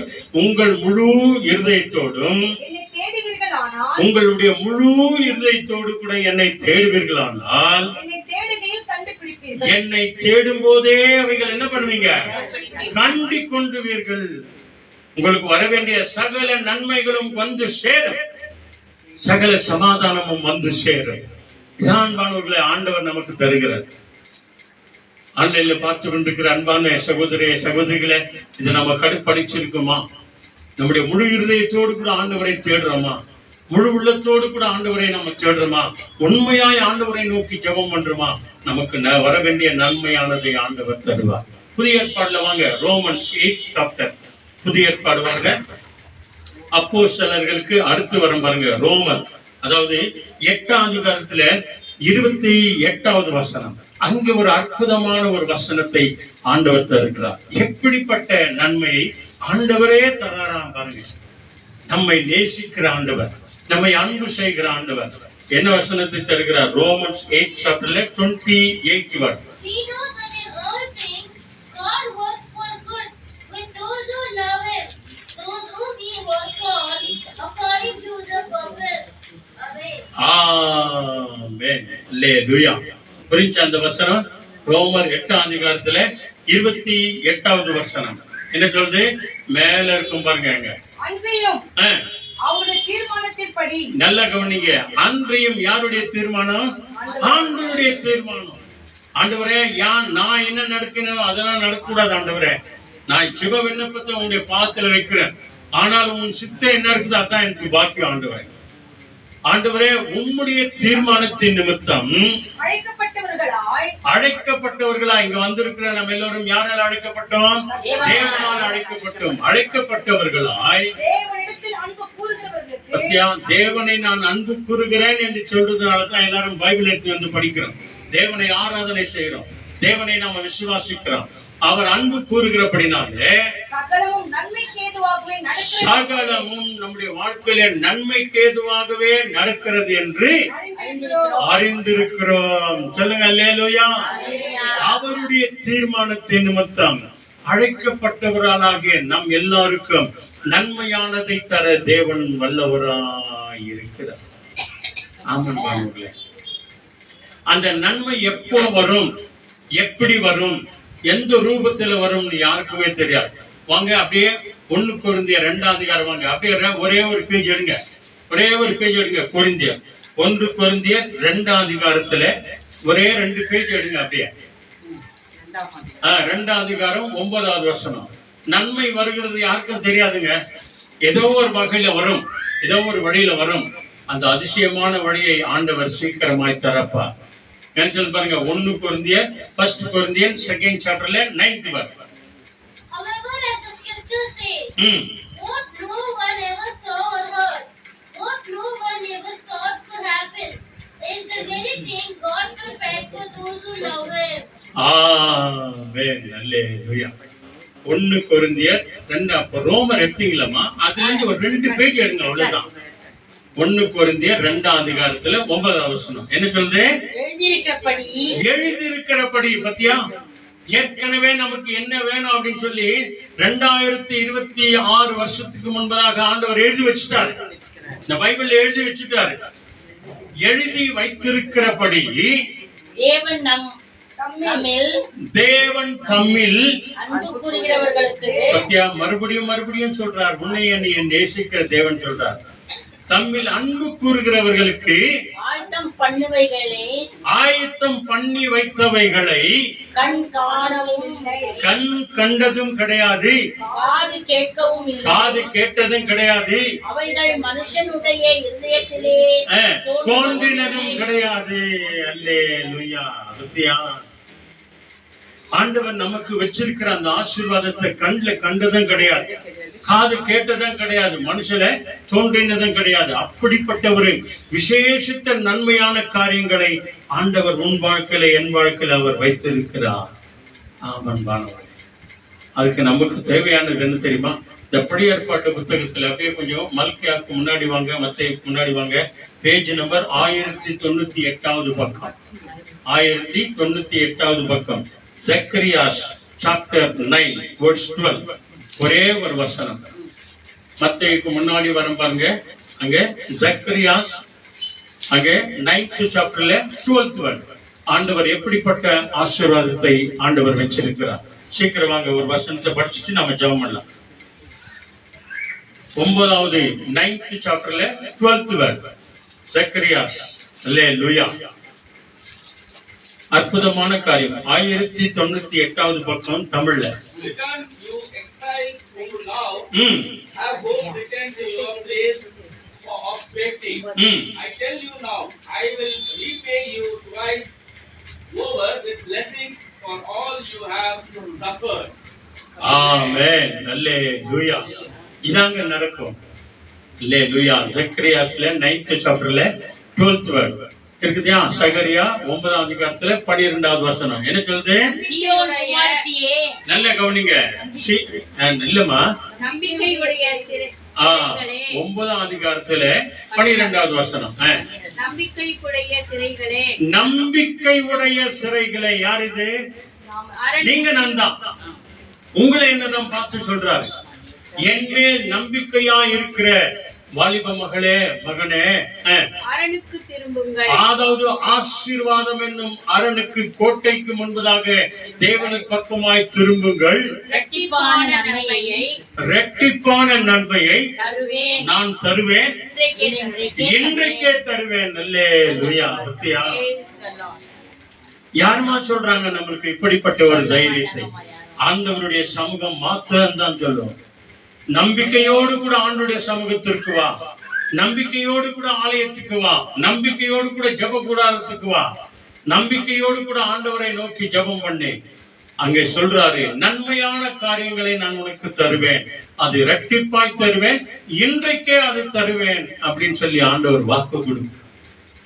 [SPEAKER 1] உங்கள் முழு இருதயத்தோடும், உங்களுடைய முழு இருதயத்தோடு கூட என்னை தேடுவீர்களானால், என்னை தேடும் போதே அவைகள் என்ன பண்ணுவீங்க? கண்டிக் கொண்டுவீர்கள். உங்களுக்கு வர வேண்டிய சகல நன்மைகளும் வந்து சேரும், சகல சமாதானமும் வந்து சேரும். இதான் ஆண்டவர் நமக்கு தருகிறார். ஆன்லைன்ல பார்த்து கொண்டிருக்கிற அன்பான சகோதரிகளே, இதை நம்ம படிச்சிருக்கோமா? நம்முடைய முழு இருதயத்தோடு கூட ஆண்டவரை தேடுறோமா? முழு உள்ளத்தோடு கூட ஆண்டவரை நம்ம தேடுறோமா? உண்மையாய் ஆண்டவரை நோக்கி ஜெபம் பண்றோமா? நமக்கு வர வேண்டிய நன்மையானதை ஆண்டவர் தருவார். புதிய ஏற்பாடுல வாங்க, ரோமன்ஸ் 8 சாப்டர். புதிய ஏற்பாடு வாங்க, அப்போஸ்தலர்களுக்கு அடுத்து வரும் பாருங்க, ரோமர், அதாவது 8ஆம் அதிகாரத்துல 28வது வசனம். அங்க ஒரு அற்புதமான ஒரு வசனத்தை ஆண்டவர் தருகிறார். எப்படிப்பட்ட நன்மையை ஆண்டவரே தராராம் பாருங்க. நம்மை நேசிக்கிற ஆண்டவர், நம்மை அன்பு செய்கிற ஆண்டவர் என்ன வசனத்தை தருகிறார்? ரோமன்ஸ் 8 சாப்டர்ல 28 வசனம்.
[SPEAKER 5] We know that in all things God works for good with those who love Him, those whom He was called according to the purpose. Amen.
[SPEAKER 1] ஆமென். அல்லேலூயா. புரிஞ்ச அந்த வசனம்? ரோமர் 8ஆம் அதிகாரத்துல 28வது வசனம் என்ன சொல்றது? மேல இருக்கும் பாருங்க.
[SPEAKER 3] அன்றையும் அவருடைய தீர்மானத்தின்படி,
[SPEAKER 1] நல்லா கவனிங்க, அன்றையும் யாருடைய தீர்மானம்? ஆண்டவருடைய தீர்மானம். ஆண்டவரே, நான் என்ன நடக்கணும் அதெல்லாம் நடக்கக்கூடாது ஆண்டவரே. நான் சிவ விண்ணப்பத்தை உங்களுடைய பாதத்துல வைக்கிறேன், ஆனால் உன் சித்தம் என்ன இருக்குது அதான் எனக்கு பாக்கியம் ஆண்டவரே. ஆண்டவரே, உம்முடைய தீர்மானத்தின் நிமித்தம் அழைக்கப்பட்டவர்களாய் இங்க வந்திருக்கிற நம்ம எல்லோரும் யாரால் அழைக்கப்பட்டோம்? தேவனால் அழைக்கப்பட்டோம். அழைக்கப்பட்டவர்களாய் தேவனை நான் அன்பு கூறுகிறேன் என்று சொல்றதுனாலதான் எல்லாரும் பைபிள் எடுத்து வந்து படிக்கிறோம். தேவனை ஆராதனை செய்யறோம், தேவனை நாம விசுவாசிக்கிறோம். அவர் அன்பு கூறுகிறபடினாலே சகலமும் நம்முடைய வாழ்க்கையில நன்மைக்கு ஏதுவாகவே நடக்கிறது என்று அறிந்திருக்கிறோம். சொல்லுங்க அல்லேலூயா. அவருடைய தீர்மானத்தின் நிமித்தம் அழைக்கப்பட்டவராகிய நம் எல்லாருக்கும் நன்மையானதை தர தேவன் வல்லவராய் இருக்கிறார். ஆமாம். அந்த நன்மை எப்போ வரும், எப்படி வரும், எந்த ரூபத்துல வரும்னு யாருக்குமே தெரியாது. வாங்க அப்படியே 1 கொரிந்தியர் 2ஆம் அதிகாரம் வாங்க. அப்படியே ஒரே ஒரு பேஜ் எடுங்க, ஒரே ஒரு பேஜ் எடுங்க. கொரிந்தியர் 1 கொரிந்தியர் 2ஆம் அதிகாரத்துல ஒரே 2 பேஜ் எடுங்க. அப்படியே 2ஆம் அதிகாரம் 9வது வசனம். நன்மை வருகிறது யாருக்கும் தெரியாதுங்க. ஏதோ ஒரு வகையில வரும், ஏதோ ஒரு வழியில வரும். அந்த அதிசயமான வழியை ஆண்டவர் சீக்கிரமாய் தரப்பார். பாருங்க, 1 கொரிந்தியர் 1 கொரிந்தியர் 2nd சாப்டர்ல 9th verse.
[SPEAKER 5] However, as the scripture says, what no one ever saw or heard, what no one ever thought could happen, is the very thing God prepared for those who love Him.
[SPEAKER 1] ஆமென். அல்லேலூயா. 1 கொரிந்தியர் 2. அப்ப ரோமர் எடுத்தீங்களா? அதுல இருந்து ஒரு 2 page எடுங்க, அவ்வளவுதான். 1 கொரிந்தியர் 2ஆம் அதிகாரத்துல 9வது வசனம் என்ன சொல்லுது? எழுதியிருக்கிறபடி. பத்தியா, ஏற்கனவே நமக்கு என்ன வேணும் அப்படின்னு சொல்லி 2026 வருஷத்துக்கு முன்பதாக ஆண்டவர் எழுதி வச்சுட்டாரு. இந்த பைபிள் எழுதி வச்சுட்டாரு. எழுதி வைத்திருக்கிறபடி தேவன் தம்மில்
[SPEAKER 7] அன்பு கூறுகிறவர்களுக்கு,
[SPEAKER 1] மறுபடியும் சொல்றார், உன்னை என்னை நேசிக்கிற தேவன் சொல்றார், தம்மில் அன்பு கூறுகிறவர்களுக்கு ஆயத்தம் பண்ணி வைத்தவைகளை கண் கண்டதும் கிடையாது, காது கேட்டதும் கிடையாது,
[SPEAKER 7] அவைகள் மனுஷனுடைய இதயத்திலே
[SPEAKER 1] தோன்றினதும் கிடையாது. அல்லேலூயா. பத்தியா, ஆண்டவர் நமக்கு வச்சிருக்கிற அந்த ஆசீர்வாதத்தை கண்ணுல கண்டதும் கிடையாது, காது கேட்டதும் கிடையாது, மனுஷன தோன்றினதும் கிடையாது. அப்படிப்பட்ட ஒரு விசேஷித்த நன்மையான காரியங்களை ஆண்டவர் உன் வாழ்க்கையில என் வாழ்க்கையில அவர் வைத்திருக்கிறார். ஆமன்பானவர்களே, அதுக்கு நமக்கு தேவையானது என்ன தெரியுமா? இந்த பழைய ஏற்பாட்டு புத்தகத்துல அப்படியே கொஞ்சம் மல்கியாவுக்கு முன்னாடி வாங்க, மத்தேயுக்கு முன்னாடி வாங்க. பேஜ் நம்பர் 1098வது பக்கம். 1098வது பக்கம். Zechariah chapter 9 verse 12. ஒரே ஒரு வசனம். மத்தேயுக்கு முன்னாடி வரும் பாருங்க. அங்க Zechariah அங்க 9th chapterல 12th verse. ஆண்டவர் எப்படிப்பட்ட ஆசீர்வாதத்தை ஆண்டவர் வச்சிருக்கிறார். சீக்கிரம் வாங்க, ஒரு வசனத்தை படிச்சுட்டு நாம ஜெபம் பண்ணலாம். 9வது 9th chapterல 12th verse. Zechariah. அல்லேலூயா. அற்புதமான காரியம். 1098வது பக்கம் தமிழ்ல.
[SPEAKER 6] Return, you exiles who now have hope, return to your place of safety. I tell you now, I will repay you twice over with blessings for all you have suffered.
[SPEAKER 1] ஆமென். அல்லேலூயா. இதாங்க நடக்கும். அல்லேலூயா. சக்கரியாஸ்ல 9th சாப்டர்ல 12th word இருக்குதா? சகரியா 9ஆம் அதிகாரத்துல 12வது வசனம் என்ன சொல்லுது?
[SPEAKER 7] சீயோன் குமாரத்தியே,
[SPEAKER 1] நல்ல கவனிங்க. இல்லம்மா,
[SPEAKER 2] நம்பிக்கையுடைய சிறைகளே,
[SPEAKER 1] 9ஆம் அதிகாரத்துல 12வது வசனம்.
[SPEAKER 2] நம்பிக்கையுடைய சிறைகளே,
[SPEAKER 1] நம்பிக்கை உடைய சிறைகளை. யார் இது?
[SPEAKER 2] அரண்
[SPEAKER 1] நீங்க நான் தான். உங்களை என்னதான் பார்த்து சொல்றாரு, என் மேல் நம்பிக்கையா இருக்கிற வாலிப மகளே, மகனே,
[SPEAKER 2] அரணுக்கு திரும்புங்கள்.
[SPEAKER 1] அதாவது ஆசீர்வாதம் என்னும் அரணுக்கு, கோட்டைக்கு முன்பதாக தேவனுக்கு பக்கமாய் திரும்புங்கள்.
[SPEAKER 7] இரட்டிப்பான நன்மையை
[SPEAKER 1] இரட்டிப்பான நன்மையை
[SPEAKER 7] தருவேன்,
[SPEAKER 1] நான் தருவேன், இன்றைக்கே தருவேன். அல்லேலூயா. பத்தியா?
[SPEAKER 2] Praise the Lord.
[SPEAKER 1] யாருமா சொல்றாங்க நம்மளுக்கு இப்படிப்பட்ட ஒரு தைரியத்தை? ஆண்டவருடைய சமூகம் மாத்திரம் தான் சொல்லும். நம்பிக்கையோடு கூட ஆண்டவருடைய சமூகத்திற்கு வா, நம்பிக்கையோடு கூட ஆலயத்துக்கு வா, நம்பிக்கையோடு கூட ஜெப கூடாரத்துக்கு வா, நம்பிக்கையோடு கூட ஆண்டவரை நோக்கி ஜெபம் பண்ணு. அங்கே சொல்றாரு, நன்மையான காரியங்களை நான் உனக்கு தருவேன், அது இரட்டிப்பாய் தருவேன், இன்றைக்கே அது தருவேன் அப்படின்னு சொல்லி ஆண்டவர் வாக்கு கொடுக்கும்.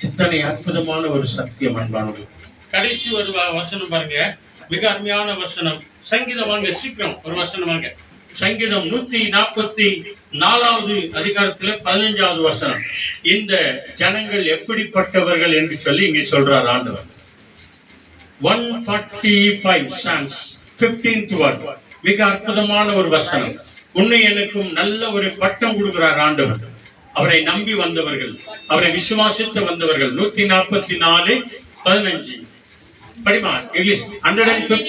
[SPEAKER 1] எத்தனை அற்புதமான ஒரு சத்தியம் அன்பானது. கடைசி ஒரு வசனம் பாருங்க, மிக அருமையான வசனம். சங்கீதம் வாங்க, சீக்கிரம் ஒரு வசனம் வாங்க. சங்கீதம் 144வது அதிகாரத்துல 15வது வசனம். இந்த ஜனங்கள் எப்படிப்பட்டவர்கள் என்று சொல்லி இங்கே சொல்றார் ஆண்டவர். 145 Psalms 15th word. மிக அற்புதமான ஒரு வசனம். உன்னை எனக்கும் நல்ல ஒரு பட்டம் கொடுக்கிறார் ஆண்டவர். அவரை நம்பி வந்தவர்கள், அவரை விசுவாசித்து வந்தவர்கள். 144:15 படிமா English. 144:15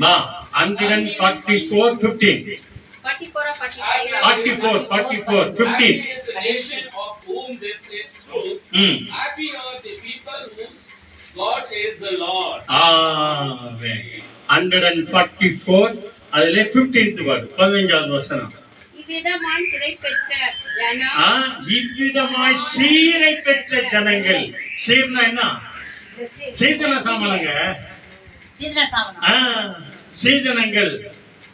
[SPEAKER 1] 44:15
[SPEAKER 6] Happy is the nation of whom this is truth. Happy are the people whose God is the Lord.
[SPEAKER 1] ஆமென். 144 அதிலே 15th word 15வது வசனம்.
[SPEAKER 2] இவ்விதமாய் சிறை பெற்ற ஜனம்,
[SPEAKER 1] இவ்விதமாய் சீரை பெற்ற ஜனங்கள். சீர்னா என்ன? சீதன சாமனங்க. சீதனங்கள்.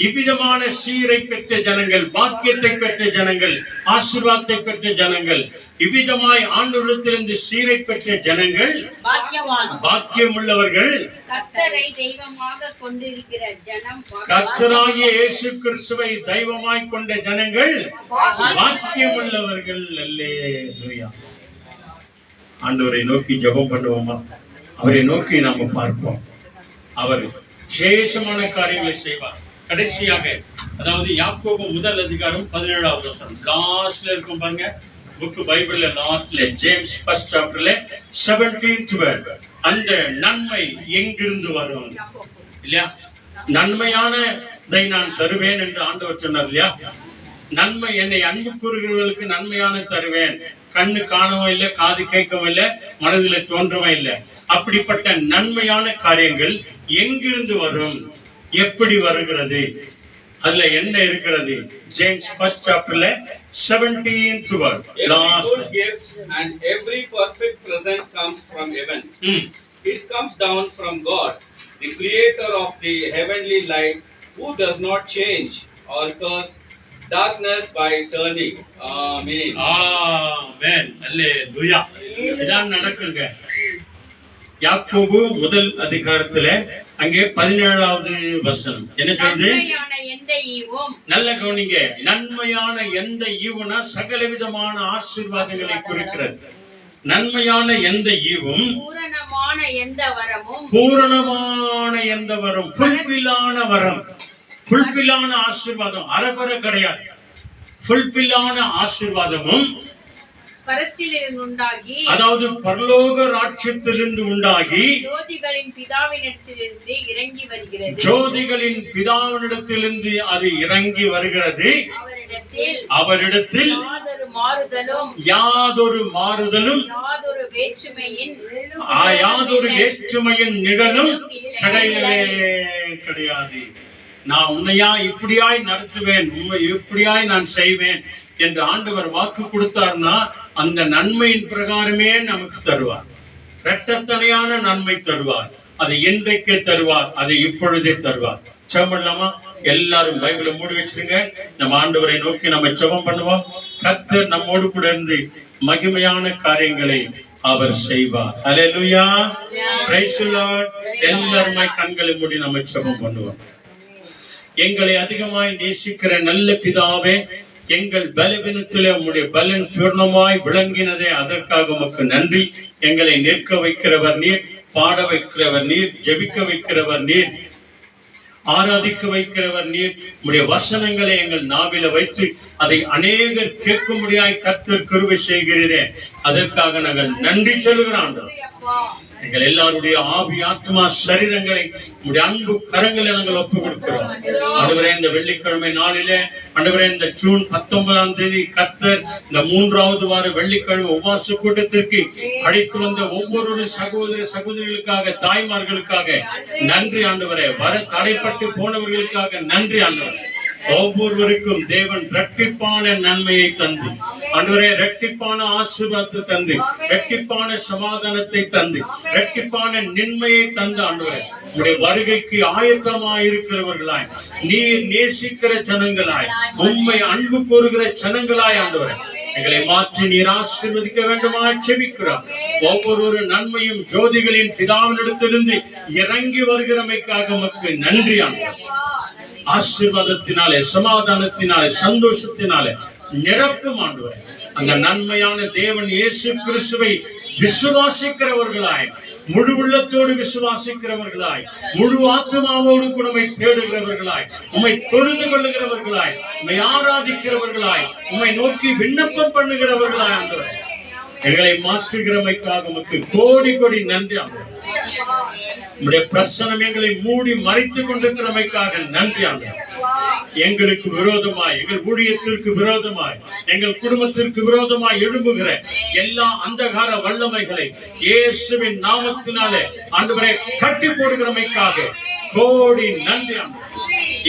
[SPEAKER 1] இவ்விதமான சீரை பெற்ற ஜனங்கள், பாக்கியத்தை பெற்ற ஜனங்கள், ஆசீர்வாதத்தை பெற்ற ஜனங்கள், இவ்விதமாய் ஆண்டவரிடத்திலிருந்து சீரை பெற்ற ஜனங்கள் பாக்கியம் உள்ளவர்கள்.
[SPEAKER 2] கர்த்தரை தெய்வமாக கொண்டிருக்கிற ஜனம்,
[SPEAKER 1] கர்த்தராகிய இயேசு கிறிஸ்துவை தெய்வமாய் கொண்ட ஜனங்கள் பாக்கியம் உள்ளவர்கள். அல்லேலூயா. ஆண்டவரை நோக்கி ஜெபம் பண்ணுவோமா? அவரை நோக்கி நாம பார்ப்போம். அவர் விசேஷமான காரியங்களை செய்வார். கடைசியாக, அதாவது யாக்கோபு 1 அதிகாரம் 17வது வசனம் லாஸ்ட்ல இருக்கும் பாருங்க. புக் பைபிள்ல லாஸ்ட்ல ஜேம்ஸ் 1st சாப்டர்ல 17th வேர்ட். அந்த நன்மை எங்கிருந்து வரும் இல்லையா? நன்மையானதை நான் தருவேன் என்று ஆண்டவர் சொன்னார் இல்லையா? நன்மை, என்னை அன்பு கூறுகிறவர்களுக்கு நன்மையான தருவேன். கண்ணு காணவும் இல்லை, காது கேட்கவும் இல்லை, மனதில் தோன்றவும் இல்லை. அப்படிப்பட்ட நன்மையான காரியங்கள் எங்கிருந்து வரும், எப்படி வருகிறது, அதுல என்ன இருக்கிறது? ஜேம்ஸ் 1st சாப்டர்ல 17th word.
[SPEAKER 6] Every good gifts and every perfect present comes from heaven. It comes down from God, the creator of the heavenly light, who does not change or curse darkness by turning. Amen.
[SPEAKER 1] Amen. Hallelujah. இதான் நடக்குங்க. யாக்கோபு 1 அதிகாரத்துல அங்கே 17வது வசனம் என்ன சொல்லுது?
[SPEAKER 2] நன்மையான எந்த ஈவும்,
[SPEAKER 1] நல்ல கவனிங்க, நன்மையான எந்த ஈவுனா சகலவிதமான ஆசீர்வாதங்களை குறிக்கிறது. நன்மையான எந்த ஈவும்,
[SPEAKER 2] பூரணமான எந்த வரமும்,
[SPEAKER 1] பூரணமான எந்த வரம், ஃபுல்ஃபில்லான வரம், ஃபுல்ஃபில்லான ஆசீர்வாதம், அறகுறை கிடையாது. ஃபுல்ஃபில்லான ஆசீர்வாதமும்
[SPEAKER 2] பரத்திலிருந்து உண்டாகி,
[SPEAKER 1] அதாவது பரலோக ராஜ்யத்திலிருந்து உண்டாகி
[SPEAKER 2] ஜோதிகளின் பிதாவினிடத்திலிருந்து இறங்கி வருகிறது.
[SPEAKER 1] ஜோதிகளின் பிதாவினிடத்திலிருந்து அது இறங்கி வருகிறது. அவரிடத்தில் யாதொரு மாறுதலும் யாதொரு வேற்றுமையின் நிழலும் கிடையாது. நான் உன்னையா இப்படியாய் நடத்துவேன், உண்மை இப்படியாய் நான் செய்வேன் என்று ஆண்டவர் வாக்கு கொடுத்தார்னா அந்த நன்மையின் பிரகாரமே நமக்கு தருவார். இரட்டத்தனையான நன்மை தருவார். அதை இன்றைக்கே தருவார், அதை இப்பொழுதே தருவார். ஜெபம் பண்ணலாமா? எல்லாரும் பைபிளை மூடி வச்சிருங்க. நம்ம ஆண்டவரை நோக்கி நம்ம ஜெபம் பண்ணுவோம். கர்த்தர் நம்மோடு கூட இருந்து மகிமையான காரியங்களை அவர் செய்வார். ஹல்லேலூயா, பிரைஸ் தி லார்ட். எல்லாரும் கண்களை மூடி நம்ம ஜெபம் பண்ணுவோம். எங்களை அதிகமாய் நேசிக்கிற நல்ல பிதாவே, எங்கள் பலவீனத்திலே உம்முடைய பலன் பூர்ணமாய் விளங்கினதே, அதற்காக உமக்கு நன்றி. எங்களை நிற்க வைக்கிறவர் நீர், பாட வைக்கிறவர் நீர், ஜெபிக்க வைக்கிறவர் நீர், ஆராதிக்க வைக்கிறவர் நீர். உம்முடைய வசனங்களை எங்கள் நாவில வைத்து அதை அநேகர் கேட்கும்படியாய் கர்த்தர் கிருபை செய்கிறீரே, அதற்காக நாங்கள் நன்றி சொல்கிறோம். எங்கள் எல்லாருடைய ஆவி ஆத்மா சரீரங்களை உடைய அன்பு கரங்களை நாங்கள் ஒப்புக் கொடுக்கிறோம். ஆண்டவரே, இந்த வெள்ளிக்கிழமை நாளிலே ஆண்டவரே, இந்த ஜூன் 19ஆம் தேதி கர்த்தர் இந்த 3வது வார வெள்ளிக்கிழமை உபவாச கூட்டத்திற்கு அழைத்து வந்த ஒவ்வொரு சகோதர சகோதரிகளுக்காக, தாய்மார்களுக்காக நன்றி ஆண்டவரே. வர தடைப்பட்டு போனவர்களுக்காக நன்றி ஆண்டவரே. ஒவ்வொருவருக்கும் தேவன் இரட்டிப்பான நன்மையை தந்து ஆண்டவரே, இரட்டிப்பான ஆசீர்வாதத்தை தந்து, இரட்டிப்பான சமாதானத்தை தந்து, இரட்டிப்பான நன்மையை தந்து ஆண்டவரே, உம்முடைய வருகைக்கு ஆயத்தமாயிருக்கிறவர்களாய், நீர் நேசிக்கிற ஜனங்களாய், உம்மை அன்பு கூறுகிற ஜனங்களாய் ஆண்டவரே எங்களை மாற்றி நீர் ஆசீர்வதிக்க வேண்டுமா ஜெபிக்கிறோம். ஒவ்வொரு நன்மையும் ஜோதிகளின் பிதாவினிடத்திலிருந்து இறங்கி வருகிறமைக்காக உமக்கு நன்றி ஆண்டவரே. ஆசீர்வாதத்தினாலே, சமாதானத்தினாலே, சந்தோஷத்தினாலே நிரப்பும் ஆண்டவரே. அந்த நன்மையான தேவன் இயேசு கிறிஸ்துவை விசுவாசிக்கிறவர்களாய், முழு உள்ளத்தோடு விசுவாசிக்கிறவர்களாய், முழு ஆத்மாவோடு கூட உம்மை தேடுகிறவர்களாய், உம்மை தொழுது கொள்ளுகிறவர்களாய், உம்மை ஆராதிக்கிறவர்களாய், உம்மை நோக்கி விண்ணப்பம் பண்ணுகிறவர்களாய் ஆண்டவரே எங்களை மாற்றுகிறமைக்காக உமக்கு கோடி கோடி நன்றி ஆண்டவரே. உம்முடைய பிரசன்னம் எங்களை மூடி மறைத்துக் கொண்டிருக்கிறமைக்காக நன்றி ஆண்டவரே. எங்களுக்கு விரோதமாய், எங்கள் ஊழியத்திற்கு விரோதமாய், எங்கள் குடும்பத்திற்கு விரோதமாய் எழும்புகிற எல்லா அந்தகார வல்லமைகளை இயேசுவின் நாமத்தினாலே ஆண்டவரே கட்டி போடுகிறமைக்காக கோடி நன்றி ஆண்டவரே.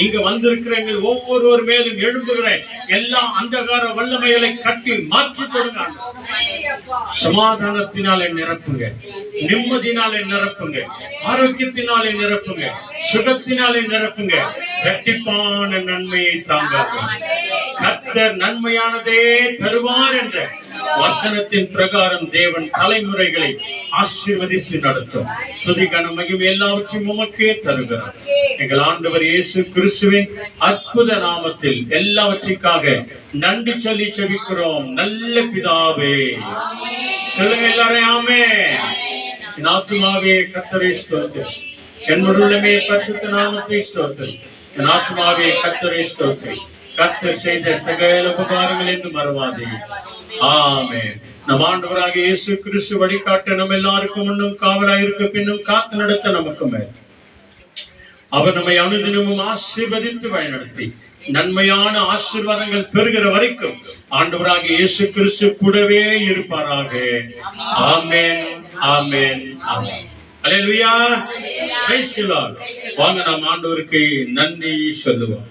[SPEAKER 1] இங்க வந்திருக்கிற எங்கள் ஒவ்வொருவர் மேலும் எழும்புகிற எல்லா அந்தகார வல்லமைகளை கட்டி மாற்றி கொடுங்க. சமாதானத்தினாலே நிரப்புங்க, நிம்மதினாலே நிரப்புங்க, ஆரோக்கியத்தினாலே நிரப்புங்க, சுகத்தினாலே நிரப்புங்க. இரட்டிப்பான நன்மையை தாங்க. கர்த்தர் நன்மையானதே தருவார் என்ற வசனத்தின் பிரகாரம் தேவன் தலைமுறைகளை ஆசீர்வதித்து நடத்தும். துதிக்கான மகிமை எல்லாவற்றையும் உமக்கே தருகிறார். எங்கள் ஆண்டவர் இயேசு கிறிஸ்துவின் அற்புத நாமத்தில் எல்லாவற்றிற்காக நன்றி சொல்லி செபிக்கிறோம் நல்ல பிதாவே. சொல்லுங்க எல்லாரும் ஆமென். என் ஆத்துமாவே கர்த்தரை ஸ்தோத்திரி, என் உள்ளமே பரிசுத்த நாமத்தை ஸ்தோத்திரி. என் ஆத்துமாவே கர்த்தரை ஸ்தோத்திரி. கர்த்தர் செய்த சகல உபகாரங்கள் என்று மறவாதே. ஆமென். நம் ஆண்டவராகிய இயேசு கிறிஸ்து வழிகாட்ட நம்ம எல்லாருக்கும் முன்னும் காவலாயிருக்க பின்னும் காத்து நடத்த நமக்கு மேல் அவர் நம்மை அனுதினமும் ஆசீர்வதித்து வழிநடத்தி நன்மையான ஆசீர்வாதங்கள் பெறுகிற வரைக்கும் ஆண்டவராகிய இயேசு கிறிஸ்து கூடவே இருப்பாராக. ஆமென், amen, amen. Alleluia, praise the Lord. வாங்க நாம் ஆண்டவருக்கு நன்றி சொல்லுவோம்.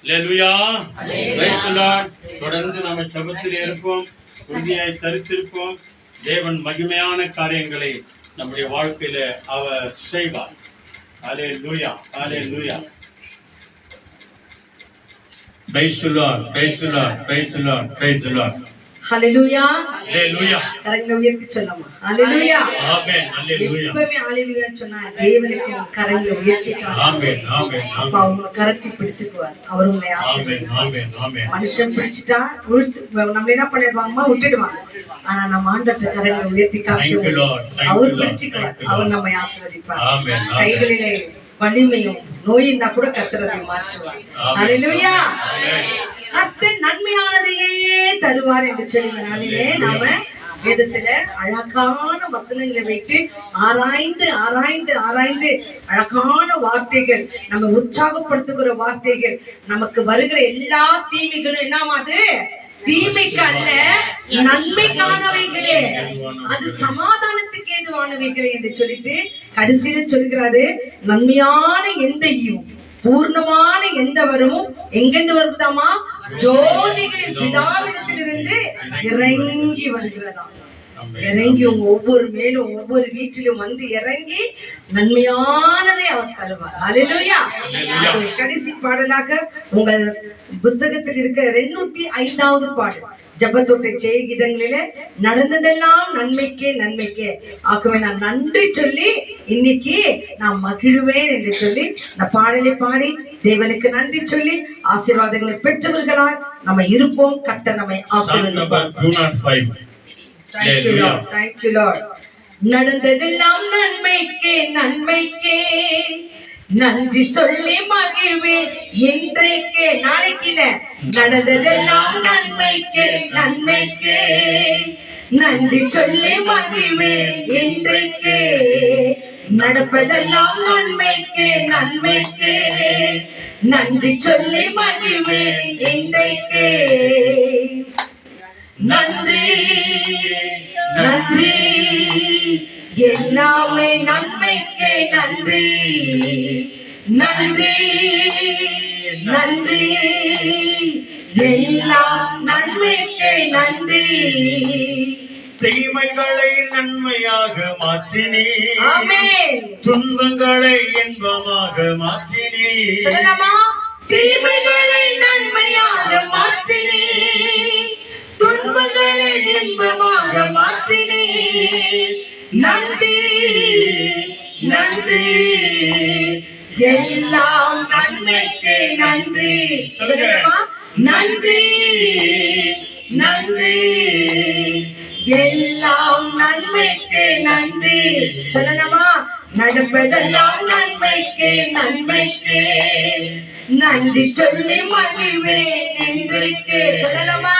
[SPEAKER 1] அல்லேலூயா, பிரைஸ் தி லார்ட். தொடர்ந்து நாம் ஜெபத்தில் இருப்போம், உறுதியாய் தரித்திருப்போம். தேவன் மகிமையான காரியங்களை நம்முடைய வாழ்க்கையில அவர் செய்வார். Alleluia, alleluia. Praise the Lord, praise the Lord, praise the Lord, praise the Lord.
[SPEAKER 3] Hallelujah,
[SPEAKER 1] hallelujah.
[SPEAKER 3] கரங்களை உயர்த்தி சொல்லலாமா? ஹல்லேலூயா,
[SPEAKER 1] ஆமென், ஹல்லேலூயா.
[SPEAKER 3] எப்பவுமே ஹல்லேலூயா சொன்னா தேவனுக்கு கரங்களை உயர்த்திக்கலாம்.
[SPEAKER 1] ஆமென், ஆமென்,
[SPEAKER 3] அப்ப அவங்க கரத்தை பிடித்துக்குவார், அவர் உங்களை ஆசீர்வதிப்பார்.
[SPEAKER 1] ஆமென், ஆமென்.
[SPEAKER 3] மனுஷன் பிடிச்சிட்டா நம்ம என்ன பண்ணிடுவாங்கம்மா, விட்டுடுவாங்க. ஆனா நம்ம ஆண்டவர்ட்ட கரங்களை உயர்த்தி காமிக்க அவர் பிடிச்சுக்குவார், அவர் நம்மை ஆசீர்வதிப்பார். கைகளிலே வலிமையும் நோயின்னா கூட கர்த்தர் அதை மாற்றுவார். ஹல்லேலூயா. கர்த்தர் நன்மையானதையே தருவார் என்று சொல்லி இந்த நாளிலே நாம வேதத்துல அழகான வசனங்களை வைத்து ஆராய்ந்து ஆராய்ந்து ஆராய்ந்து அழகான வார்த்தைகள், நம்ம உற்சாகப்படுத்துகிற வார்த்தைகள், நமக்கு வருகிற எல்லா தீமைகளும் என்னவாது? தீமைக்கு அல்ல, நன்மைக்கானவைகளே, அது சமாதானத்துக்கு ஏதுவானவைகளே என்று சொல்லிட்டு கடைசியில சொல்கிறாரு, நன்மையான எந்த ஈவும் பூர்ணமான எந்த வரமும் எங்கிருந்து வருதாமா? ஜோதிகளின் பிதாவிடத்திலிருந்து இறங்கி வருகிறதா. இறங்கி உங்க ஒவ்வொரு மேலும் ஒவ்வொரு வீட்டிலும் வந்து இறங்கி நன்மையானதை அவர் தருவார். அல்லேலூயா. கடைசி பாடலாக உங்கள் புஸ்தகத்தில் இருக்கிற 205வது பாடல், ஜெபத்தோட்ட செய்கிதங்களிலே நடந்ததெல்லாம் நன்மைக்கே நன்மைக்கே ஆகவே நான் நன்றி சொல்லி இன்னைக்கு நான் மகிழ்வேன் என்று சொல்லி இந்த பாடலை பாடி தேவனுக்கு நன்றி சொல்லி ஆசீர்வாதங்களை பெற்றவர்களாய் நம்ம இருப்போம். கர்த்தர் நம்மை ஆசீர்வதிப்பார். Thank you Lord. Thank you Lord. நடந்ததெல்லாம் நன்மைக்கே நன்மைக்கே நன்றி சொல்லி மகிழ்வேன் என்றைக்கே. நாளைக்கு இல்ல, நடந்ததெல்லாம் நன்மைக்கே நன்மைக்கே நன்றி சொல்லி மகிழ்வேன் என்றைக்கே. நடப்பதெல்லாம் நன்மைக்கே நன்மைக்கே நன்றி சொல்லி மகிழ்வேன் என்றைக்கே. நன்றி நன்றி எல்லாமே நன்மைக்கே நன்றி. நன்றி நன்றி எல்லாம் நன்மைக்கே நன்றி.
[SPEAKER 1] தீமைகளை நன்மையாக மாற்றினே,
[SPEAKER 3] ஆமென்.
[SPEAKER 1] துன்பங்களை இன்பமாக மாற்றினே.
[SPEAKER 3] சொல்லலாமா? தீமைகளை நன்மையாக மாற்றினே, துன்பங்களை இன்பமாக மாற்றினே. நன்றி நன்றி எல்லாம் நன்மைக்கு நன்றி. சொல்லலாமா? நன்றி நன்றி எல்லாம் நன்மைக்கு நன்றி. சொல்லலாமா? நடப்பதெல்லாம் நன்மைக்கு நன்மைக்கு நன்றி சொல்லி மகிழ்வேன் என்றைக்கு. சொல்லலாமா?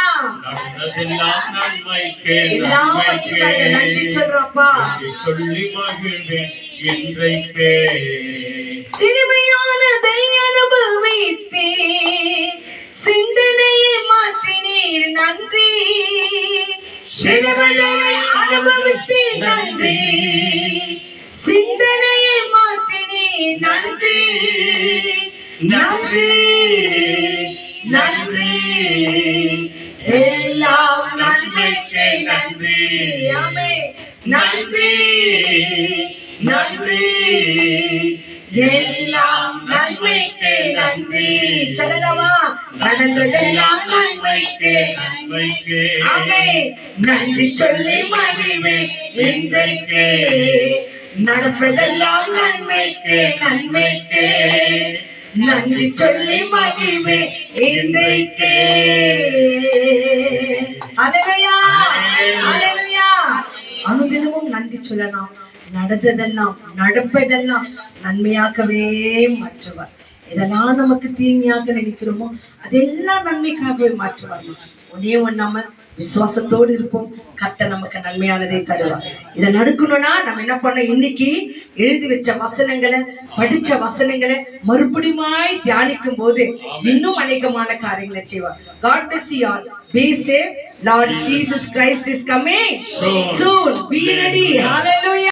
[SPEAKER 1] நடந்ததெல்லாம் நன்மைக்கே
[SPEAKER 3] எல்லாவற்றுக்காக நன்றி சொல்றப்பா.
[SPEAKER 1] சொல்லி மகிழ்வேன் என்றைக்கே.
[SPEAKER 3] சிறுமையானதை அனுபவித்தே சிந்தனையை மாற்றினீர் நன்றி. சிறுமையை அனுபவித்தே நன்றி, சிந்தனையை மாற்றினீர் நன்றி. நன்றி நன்றி எல்லாம் நன்மைக்கு நன்றி. ஆமென். நன்றி நன்றி எல்லாம் நன்மைக்கு நன்றி. சொல்லலாமா? நடந்ததெல்லாம் நன்மைக்கு
[SPEAKER 1] நன்மைக்கே.
[SPEAKER 3] ஆமென். நன்றி சொல்லி மகிழ்வேன் என்றைக்கு. நடப்பதெல்லாம் நன்மைக்கு நன்மைக்கு நன்றி சொல்லி மகிழ்வேன் என்றைக்கு. அல்லேலூயா அல்லேலூயா. அனுதினமும் நன்றி சொல்லலாம். நடந்ததெல்லாம் நடப்பதெல்லாம் நன்மையாகவே மாற்றுவார். இதெல்லாம் நமக்கு தீமையாக நினைக்கிறோமோ அதெல்லாம் நன்மைக்காகவே மாற்றுவார். ஒன்னே ஒண்ணாம விசுவாசத்தோடு இருப்போம். கர்த்தர் நமக்கு நன்மையானதை தருவார். இதை நடக்கணும்னா நம்ம என்ன பண்ண? இன்னைக்கு எழுதி வச்ச வசனங்களை, படிச்ச வசனங்களை மறுபடியுமாய் தியானிக்கும் போது இன்னும் அநேகமான காரியங்களை செய்வார். God bless you all. Be safe. Lord Jesus Christ is coming soon. Be ready. Hallelujah.